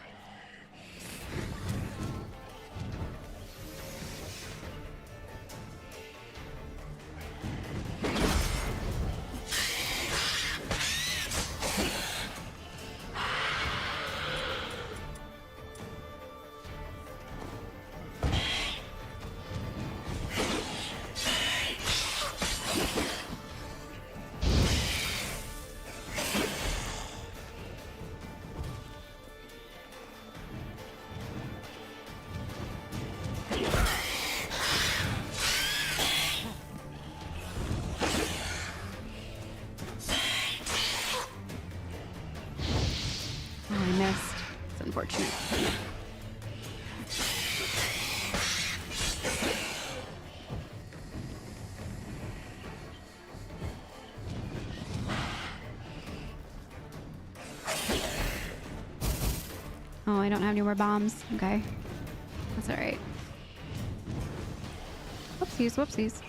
Unfortunate. Oh, I don't have any more bombs. Okay. That's alright. Whoopsies, whoopsies.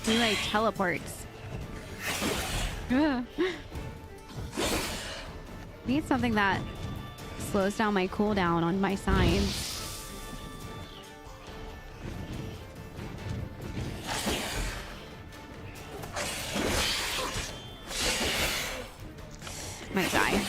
He like teleports. Need something that slows down my cooldown on my signs. Might die.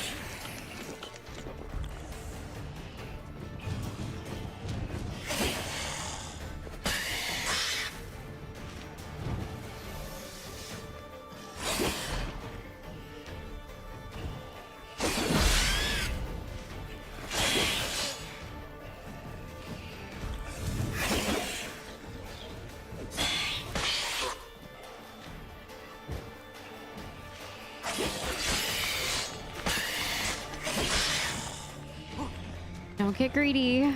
Don't get greedy.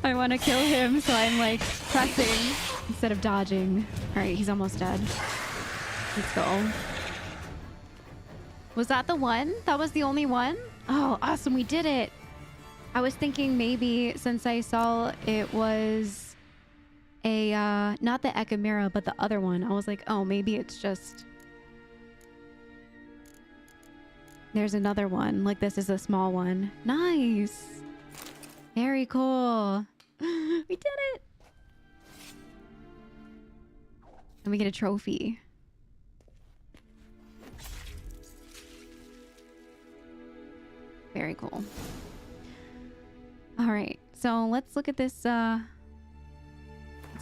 I want to kill him, so I'm like pressing. instead of dodging. All right, he's almost dead. Let's go. Was that the one? That was the only one? Oh, awesome. We did it. I was thinking maybe since I saw it was a, not the Echimera, but the other one. I was like, oh, maybe it's just... There's another one. Like this is a small one. Nice. Very cool. We did it. And we get a trophy. Very cool. All right. So let's look at this. Let's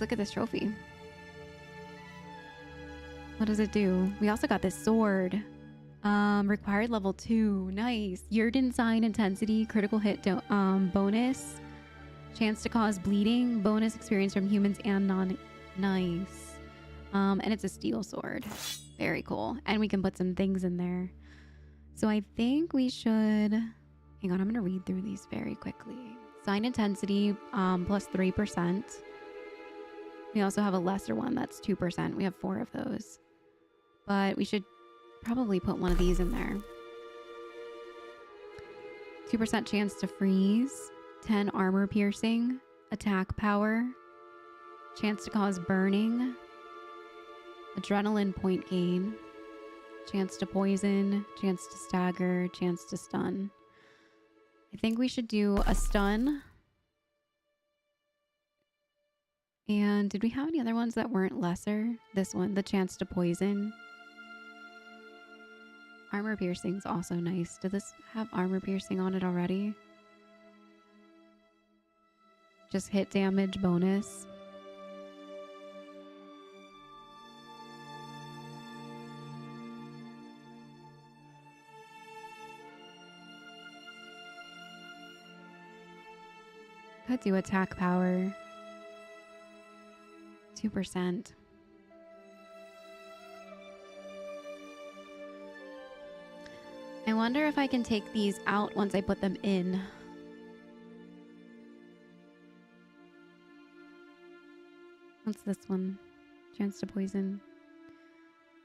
look at this trophy. What does it do? We also got this sword. Required level 2. Nice. Yurden sign intensity, critical hit bonus, chance to cause bleeding, bonus experience from humans and non. Nice. And it's a steel sword. Very cool. And we can put some things in there. So I think we should. Hang on, I'm gonna read through these very quickly. Sign intensity, plus 3%. We also have a lesser one that's 2%. We have 4 of those. But we should probably put one of these in there. 2% chance to freeze, 10 armor piercing, attack power, chance to cause burning, adrenaline point gain, chance to poison, chance to stagger, chance to stun. I think we should do a stun. And did we have any other ones that weren't lesser? This one, the chance to poison. Armor piercing's also nice. Did this have armor piercing on it already? Just hit damage bonus. Could do attack power. 2%. I wonder if I can take these out once I put them in. What's this one? Chance to poison.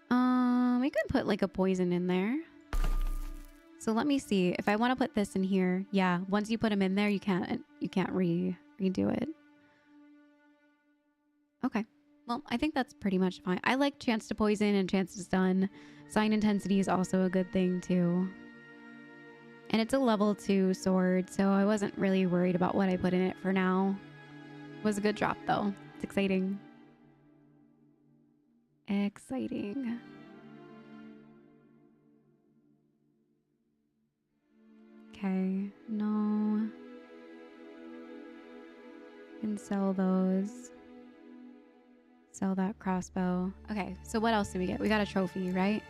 We could put like a poison in there. So let me see. If I want to put this in here, yeah, once you put them in there, you can't redo it. Okay. Well, I think that's pretty much fine. I like chance to poison and chance to stun. Sign intensity is also a good thing too. And it's a level 2 sword, so I wasn't really worried about what I put in it for now. It was a good drop though. It's exciting. Exciting. Okay, no. Can sell those. Sell that crossbow. Okay, so what else did we get? We got a trophy, right?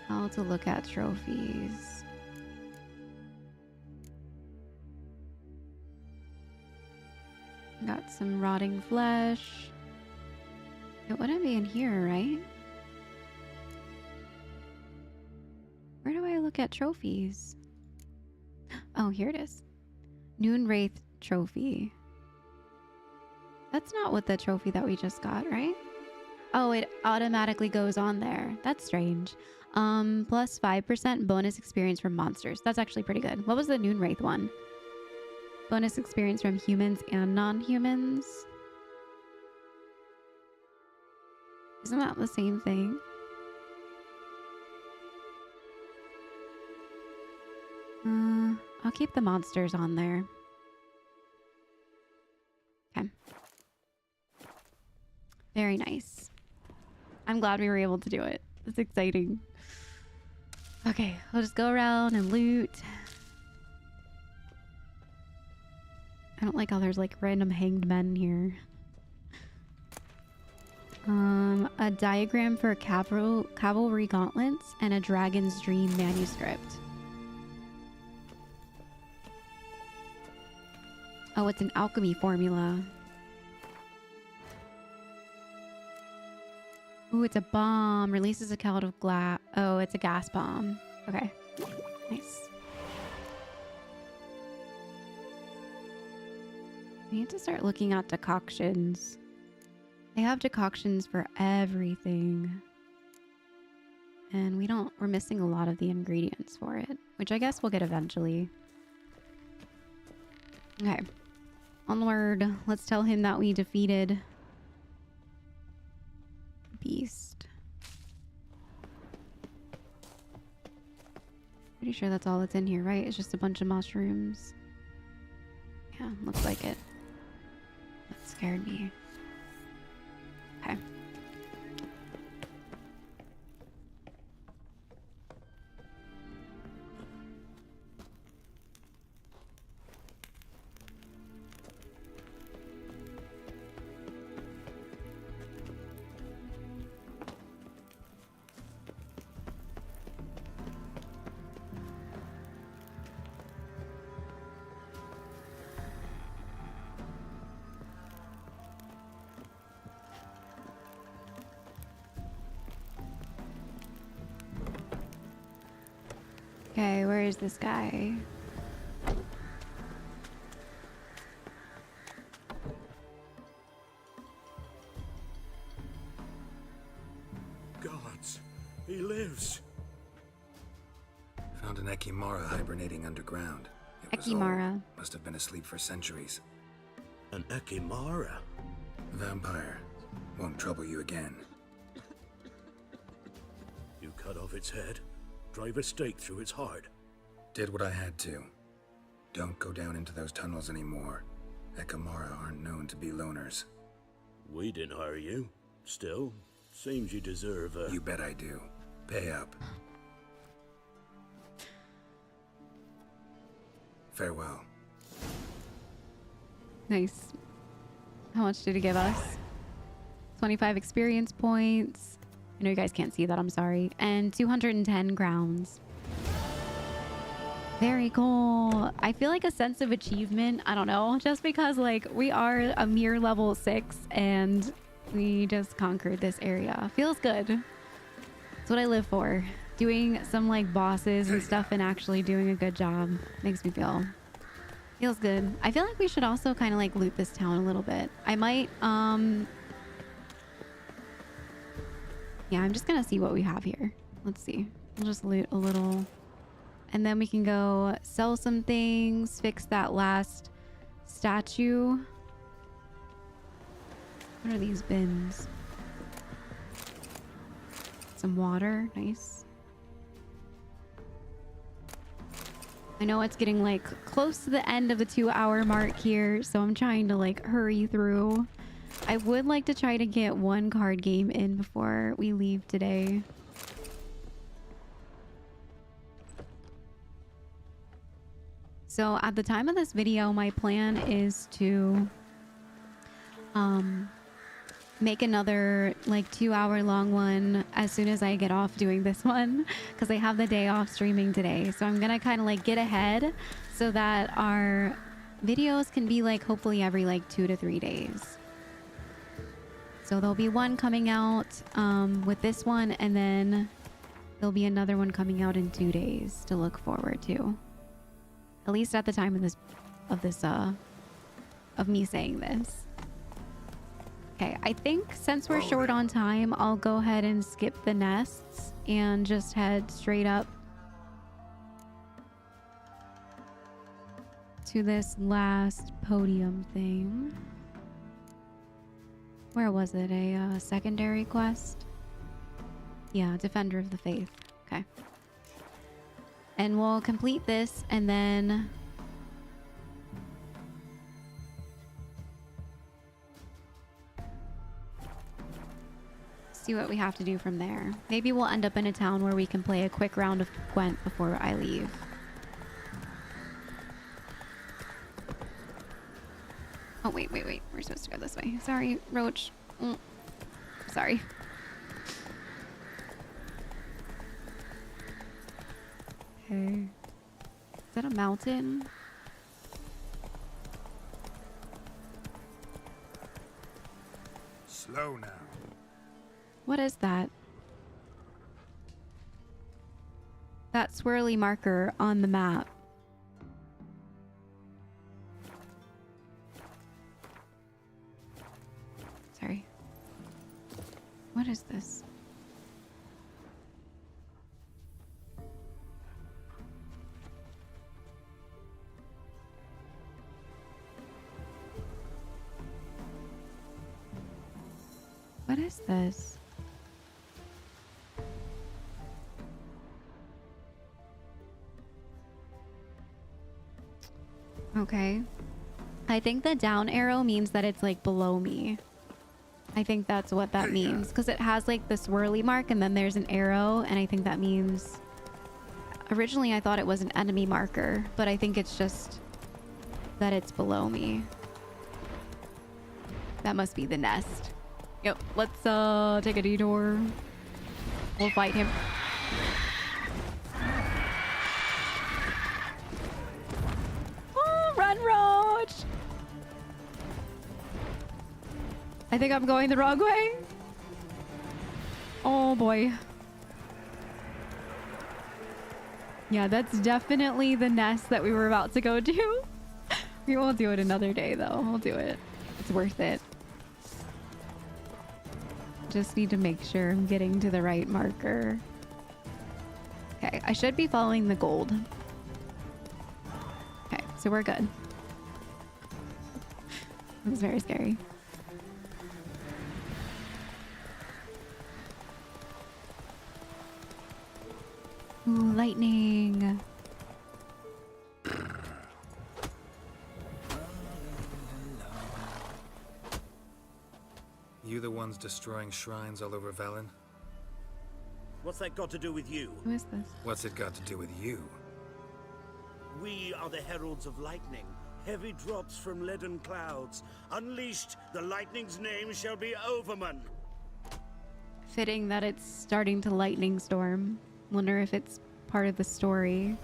How to look at trophies. Got some rotting flesh. It wouldn't be in here, right? Where do I look at trophies? Oh, here it is. Noon Wraith trophy. That's not what the trophy that we just got, right? Oh, it automatically goes on there. That's strange. Plus 5% bonus experience from monsters. That's actually pretty good. What was the Noon Wraith one? Bonus experience from humans and non-humans. Isn't that the same thing? I'll keep the monsters on there. Okay. Very nice. I'm glad we were able to do it. It's exciting. Okay, we'll just go around and loot. I don't like how there's like random hanged men here. A diagram for cavalry gauntlets and a dragon's dream manuscript. Oh, it's an alchemy formula. Ooh, it's a bomb. Releases a cloud of glass. Oh, it's a gas bomb. Okay. Nice. I need to start looking at decoctions. They have decoctions for everything. And we're missing a lot of the ingredients for it, which I guess we'll get eventually. Okay. Onward. Let's tell him that we defeated Beast. Pretty sure that's all that's in here, right? It's just a bunch of mushrooms. Yeah, looks like it. That scared me. Okay. Okay, where is this guy? Gods, he lives. Found an Ekimara hibernating underground. It was Ekimara. old. Must have been asleep for centuries. An Ekimara? Vampire. Won't trouble you again. You cut off its head, drive a stake through its heart. Did what I had to. Don't go down into those tunnels anymore. Ekimara aren't known to be loners. We didn't hire you. Still, seems you deserve a... You bet I do. Pay up. Farewell. Nice. How much did he give us? 25 experience points. I know you guys can't see that, I'm sorry. And 210 grounds. Very cool. I feel like a sense of achievement. I don't know. Just because like we are a mere level 6 and we just conquered this area. Feels good. That's what I live for. Doing some like bosses and stuff and actually doing a good job makes me feels good. I feel like we should also kind of like loot this town a little bit. I might yeah, I'm just gonna see what we have here. Let's see. We'll just loot a little and then we can go sell some things, fix that last statue. What are these bins? Some water, nice. I know it's getting like close to the end of the 2-hour mark here, so I'm trying to like hurry through. I would like to try to get one card game in before we leave today. So at the time of this video, my plan is to make another like 2-hour long one as soon as I get off doing this one, because I have the day off streaming today. So I'm gonna kind of like get ahead so that our videos can be like hopefully every like 2 to 3 days. So there'll be one coming out with this one, and then there'll be another one coming out in 2 days to look forward to. At least at the time of me saying this. Okay, I think since we're short on time, I'll go ahead and skip the nests and just head straight up to this last podium thing. Where was it? A secondary quest? Yeah, Defender of the Faith. Okay. And we'll complete this and then see what we have to do from there. Maybe we'll end up in a town where we can play a quick round of Gwent before I leave. Oh, wait. We're supposed to go this way. Sorry, Roach. Sorry. Okay. Is that a mountain? Slow now. What is that? That swirly marker on the map. Sorry. What is this? What is this? Okay. I think the down arrow means that it's like below me. I think that's what that means, because it has like the swirly mark and then there's an arrow, and I think that means... Originally I thought it was an enemy marker, but I think it's just that it's below me. That must be the nest. Yep, let's take a detour. We'll fight him. Oh, run, Roach! I think I'm going the wrong way. Oh boy. Yeah, that's definitely the nest that we were about to go to. We won't do it another day though. We'll do it. It's worth it. Just need to make sure I'm getting to the right marker. Okay, I should be following the gold. Okay, so we're good. It was very scary. Ooh, lightning. You the ones destroying shrines all over Velen? What's that got to do with you? Who is this? What's it got to do with you? We are the heralds of lightning. Heavy drops from leaden clouds. Unleashed, the lightning's name shall be Overman. Fitting that it's starting to lightning storm. Wonder if it's part of the story.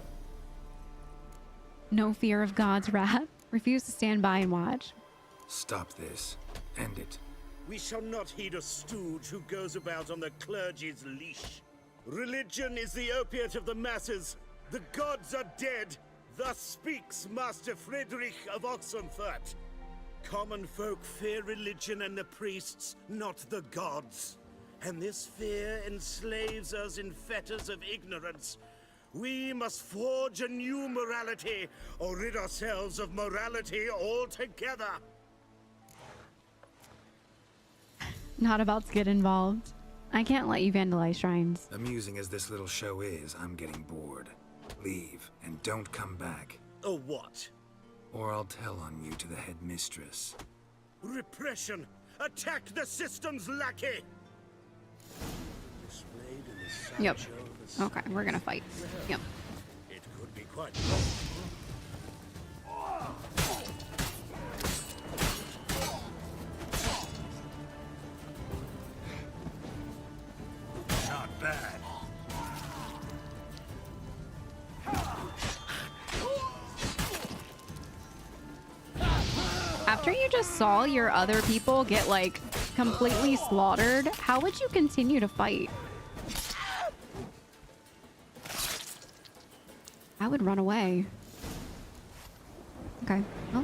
No fear of God's wrath. Refuse to stand by and watch. Stop this. End it. We shall not heed a stooge who goes about on the clergy's leash. Religion is the opiate of the masses. The gods are dead. Thus speaks Master Friedrich of Oxenfurt. Common folk fear religion and the priests, not the gods. And this fear enslaves us in fetters of ignorance. We must forge a new morality, or rid ourselves of morality altogether. Not about to get involved. I can't let you vandalize shrines. Amusing as this little show is, I'm getting bored. Leave, and don't come back. Or what? Or I'll tell on you to the headmistress. Repression! Attack the system's lackey! Displayed in the Yep. sideshow of the Okay, we're gonna fight. Yep. It could be quite Not bad. After you just saw your other people get like completely slaughtered, how would you continue to fight? I would run away. Okay. Well,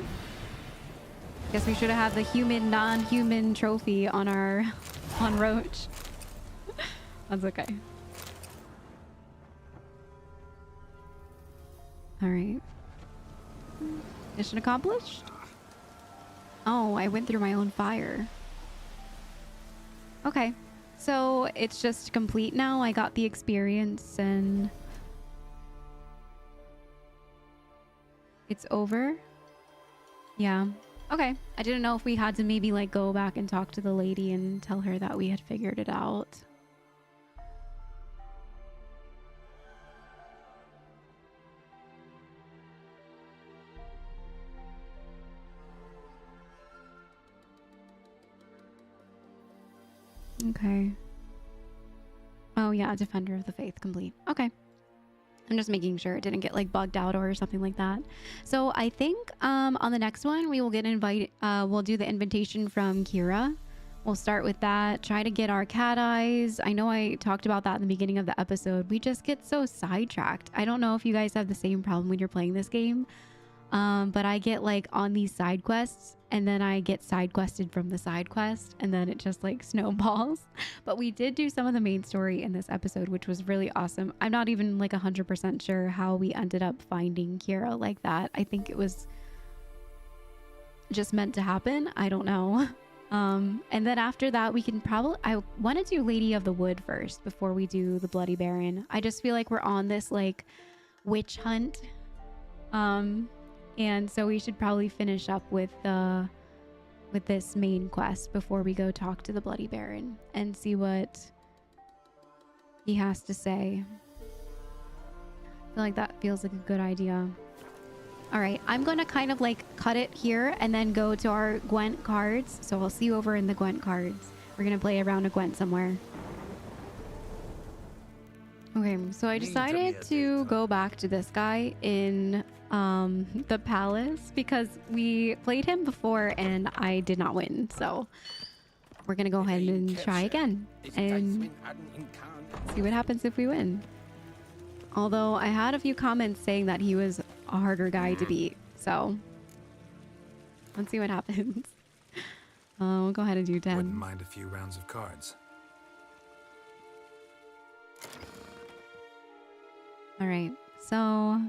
guess we should have had the human, non-human trophy on our on Roach. That's okay. All right. Mission accomplished. Oh, I went through my own fire. Okay. So it's just complete now. I got the experience and it's over. Yeah. Okay. I didn't know if we had to maybe like go back and talk to the lady and tell her that we had figured it out. Okay. Oh yeah, Defender of the Faith complete. Okay. I'm just making sure it didn't get like bugged out or something like that. So I think on the next one we will get we'll do the invitation from Kira. We'll start with that. Try to get our cat eyes. I know I talked about that in the beginning of the episode. We just get so sidetracked. I don't know if you guys have the same problem when you're playing this game. But I get like on these side quests, and then I get side quested from the side quest, and then it just like snowballs. But we did do some of the main story in this episode, which was really awesome. I'm not even like 100% sure how we ended up finding Kira like that. I think it was just meant to happen. I don't know. And then after that, we can probably, I want to do Lady of the Wood first before we do the Bloody Baron. I just feel like we're on this like witch hunt. And so we should probably finish up with this main quest before we go talk to the Bloody Baron and see what he has to say. I feel like that feels like a good idea. All right, I'm going to kind of like cut it here and then go to our Gwent cards. So I'll see you over in the Gwent cards. We're going to play around a Gwent somewhere. Okay, so I decided to go back to this guy in the palace because we played him before and I did not win. So we're going to go ahead and try again and see what happens if we win. Although I had a few comments saying that he was a harder guy to beat. So let's see what happens. We'll go ahead and do 10. Wouldn't mind a few rounds of cards. All right, so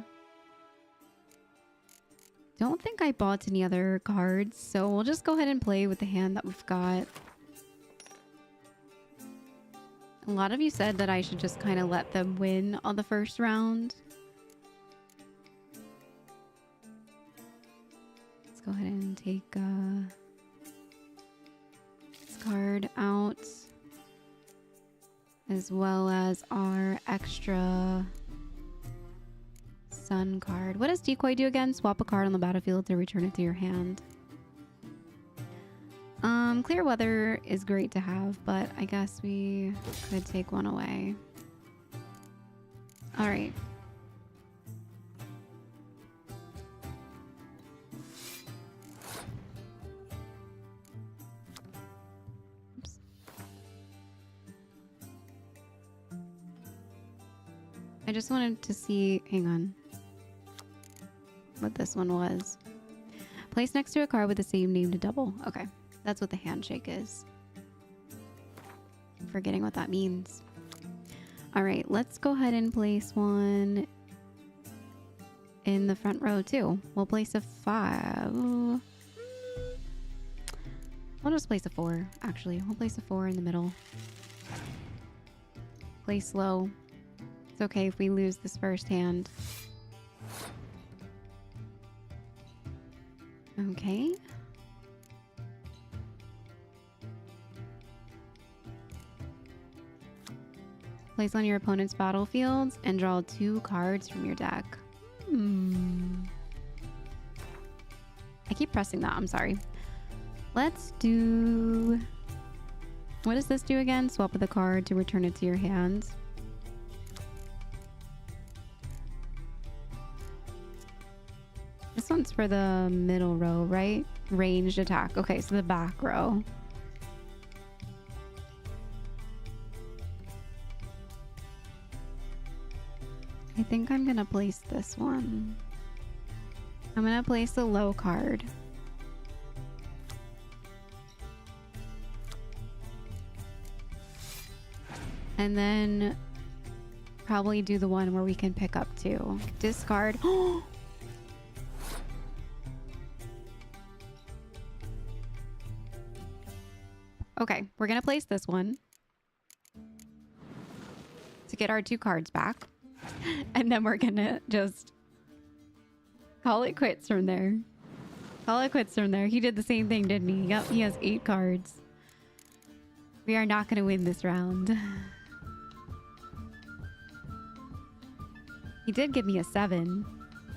don't think I bought any other cards, so we'll just go ahead and play with the hand that we've got. A lot of you said that I should just kind of let them win on the first round. Let's go ahead and take this card out, as well as our extra Sun card. What does Decoy do again? Swap a card on the battlefield to return it to your hand. Clear weather is great to have, but I guess we could take one away. All right. Oops. I just wanted to see, hang on, what this one was. Place next to a card with the same name to double. Okay, that's what the handshake is. I'm forgetting what that means. All right, let's go ahead and place one in the front row too. We'll place a 5. We'll just place a 4, actually. We'll place a 4 in the middle. Play slow. It's okay if we lose this first hand. Okay. Place on your opponent's battlefields and draw 2 cards from your deck. I keep pressing that. I'm sorry. Let's do... What does this do again? Swap with a card to return it to your hand. This one's for the middle row, right? Ranged attack. Okay, so the back row. I think I'm gonna place this one. I'm gonna place a low card. And then probably do the one where we can pick up 2. Discard. Okay, we're gonna place this one to get our 2 cards back. And then we're gonna just call it quits from there. Call it quits from there. He did the same thing, didn't he? Yep, he has 8 cards. We are not gonna win this round. He did give me a 7.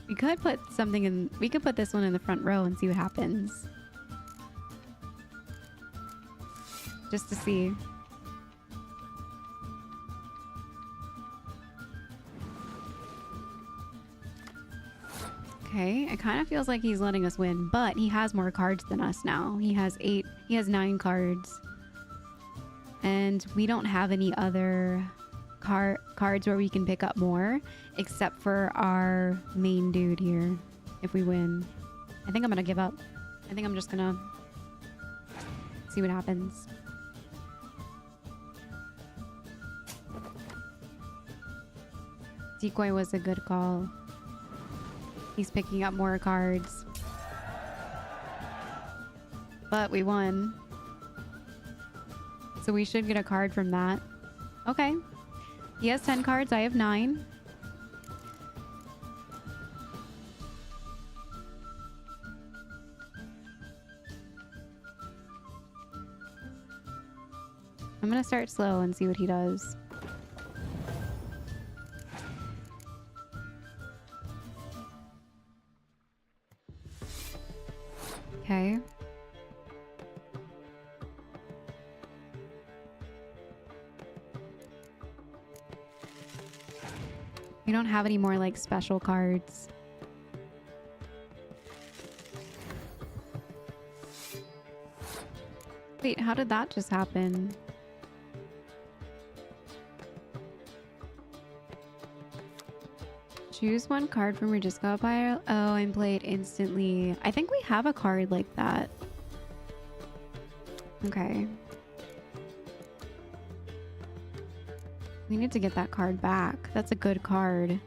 We could put something in... We could put this one in the front row and see what happens. Just to see. Okay, it kind of feels like he's letting us win, but he has more cards than us now. He has 8, he has 9 cards. And we don't have any other cards where we can pick up more, except for our main dude here. if we win. I think I'm gonna give up. I think I'm just gonna see what happens. Decoy was a good call. He's picking up more cards. But we won. So we should get a card from that. Okay. He has 10 cards. I have 9. I'm gonna start slow and see what he does. Okay. We don't have any more like special cards. Wait, how did that just happen? Choose one card from your discard pile. Oh, and play it instantly. I think we have a card like that. Okay. We need to get that card back. That's a good card.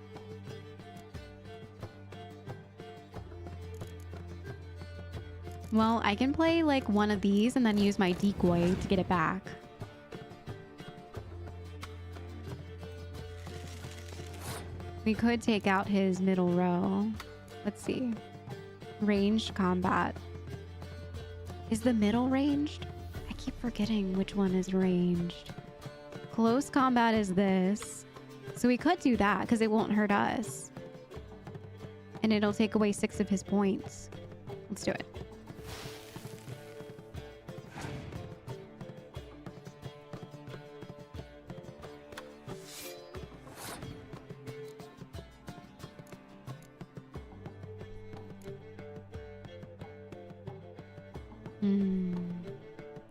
Well, I can play like one of these and then use my decoy to get it back. We could take out his middle row. Let's see. Ranged combat. Is the middle ranged? I keep forgetting which one is ranged. Close combat is this. So we could do that because it won't hurt us. And it'll take away 6 of his points. Let's do it.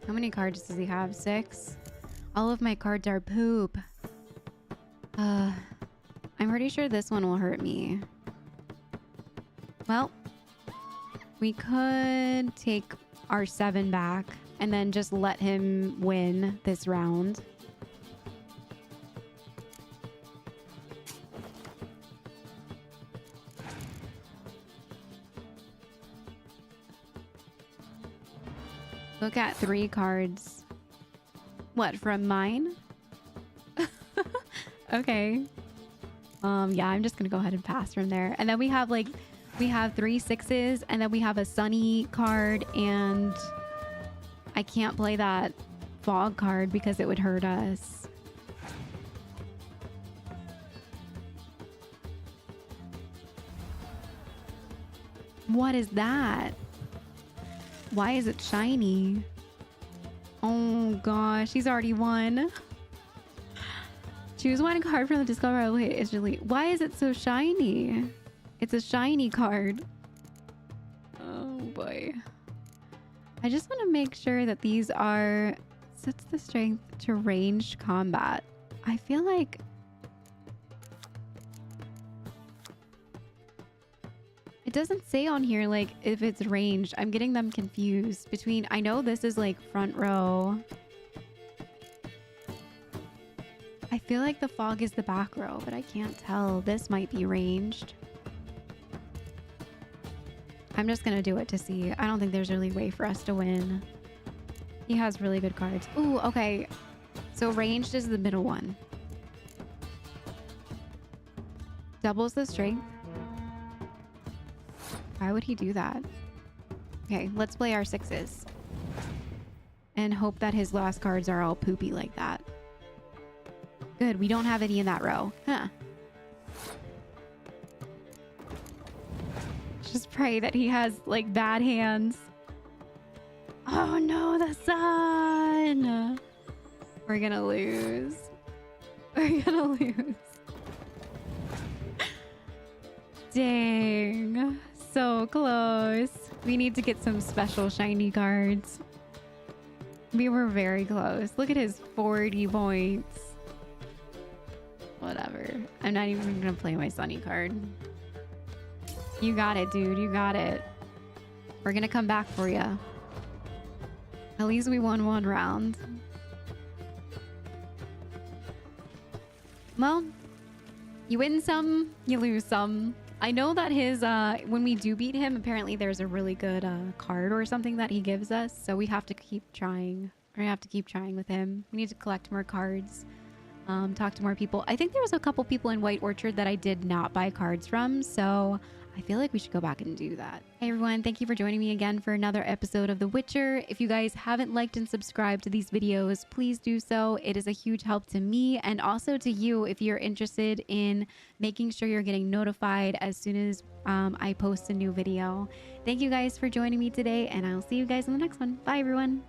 How many cards does he have? 6? All of my cards are poop. I'm pretty sure this one will hurt me. Well, we could take our 7 back and then just let him win this round. Look at 3 cards. What, from mine? Okay. Yeah, I'm just gonna go ahead and pass from there. And then we have 3 6s, and then we have a Sunny card, and I can't play that fog card because it would hurt us. What is that? Why is it shiny? Oh gosh, he's already won. Choose one card from the discover pile. It's really. Why is it so shiny? It's a shiny card. Oh boy. I just want to make sure that these are sets the strength to ranged combat. I feel like it doesn't say on here like if it's ranged. I'm getting them confused between, I know this is like front row. I feel like the fog is the back row, but I can't tell. This might be ranged. I'm just gonna do it to see. I don't think there's really a way for us to win. He has really good cards. Ooh, okay. So ranged is the middle one. Doubles the strength. Why would he do that? Okay, let's play our 6s. And hope that his last cards are all poopy like that. Good, we don't have any in that row. Huh. Just pray that he has, like, bad hands. Oh no, the sun! We're gonna lose. We're gonna lose. Dang. So close. We need to get some special shiny cards. We were very close. Look at his 40 points. Whatever. I'm not even gonna play my Sunny card. You got it, dude. You got it. We're gonna come back for you. At least we won one round. Well, you win some, you lose some. I know that his, when we do beat him, apparently there's a really good card or something that he gives us. So we have to keep trying. We're gonna have to keep trying with him. We need to collect more cards. Talk to more people. I think there was a couple people in White Orchard that I did not buy cards from. So I feel like we should go back and do that. Hey everyone, thank you for joining me again for another episode of The Witcher. If you guys haven't liked and subscribed to these videos, please do so. It is a huge help to me and also to you if you're interested in making sure you're getting notified as soon as I post a new video. Thank you guys for joining me today, and I'll see you guys in the next one. Bye everyone.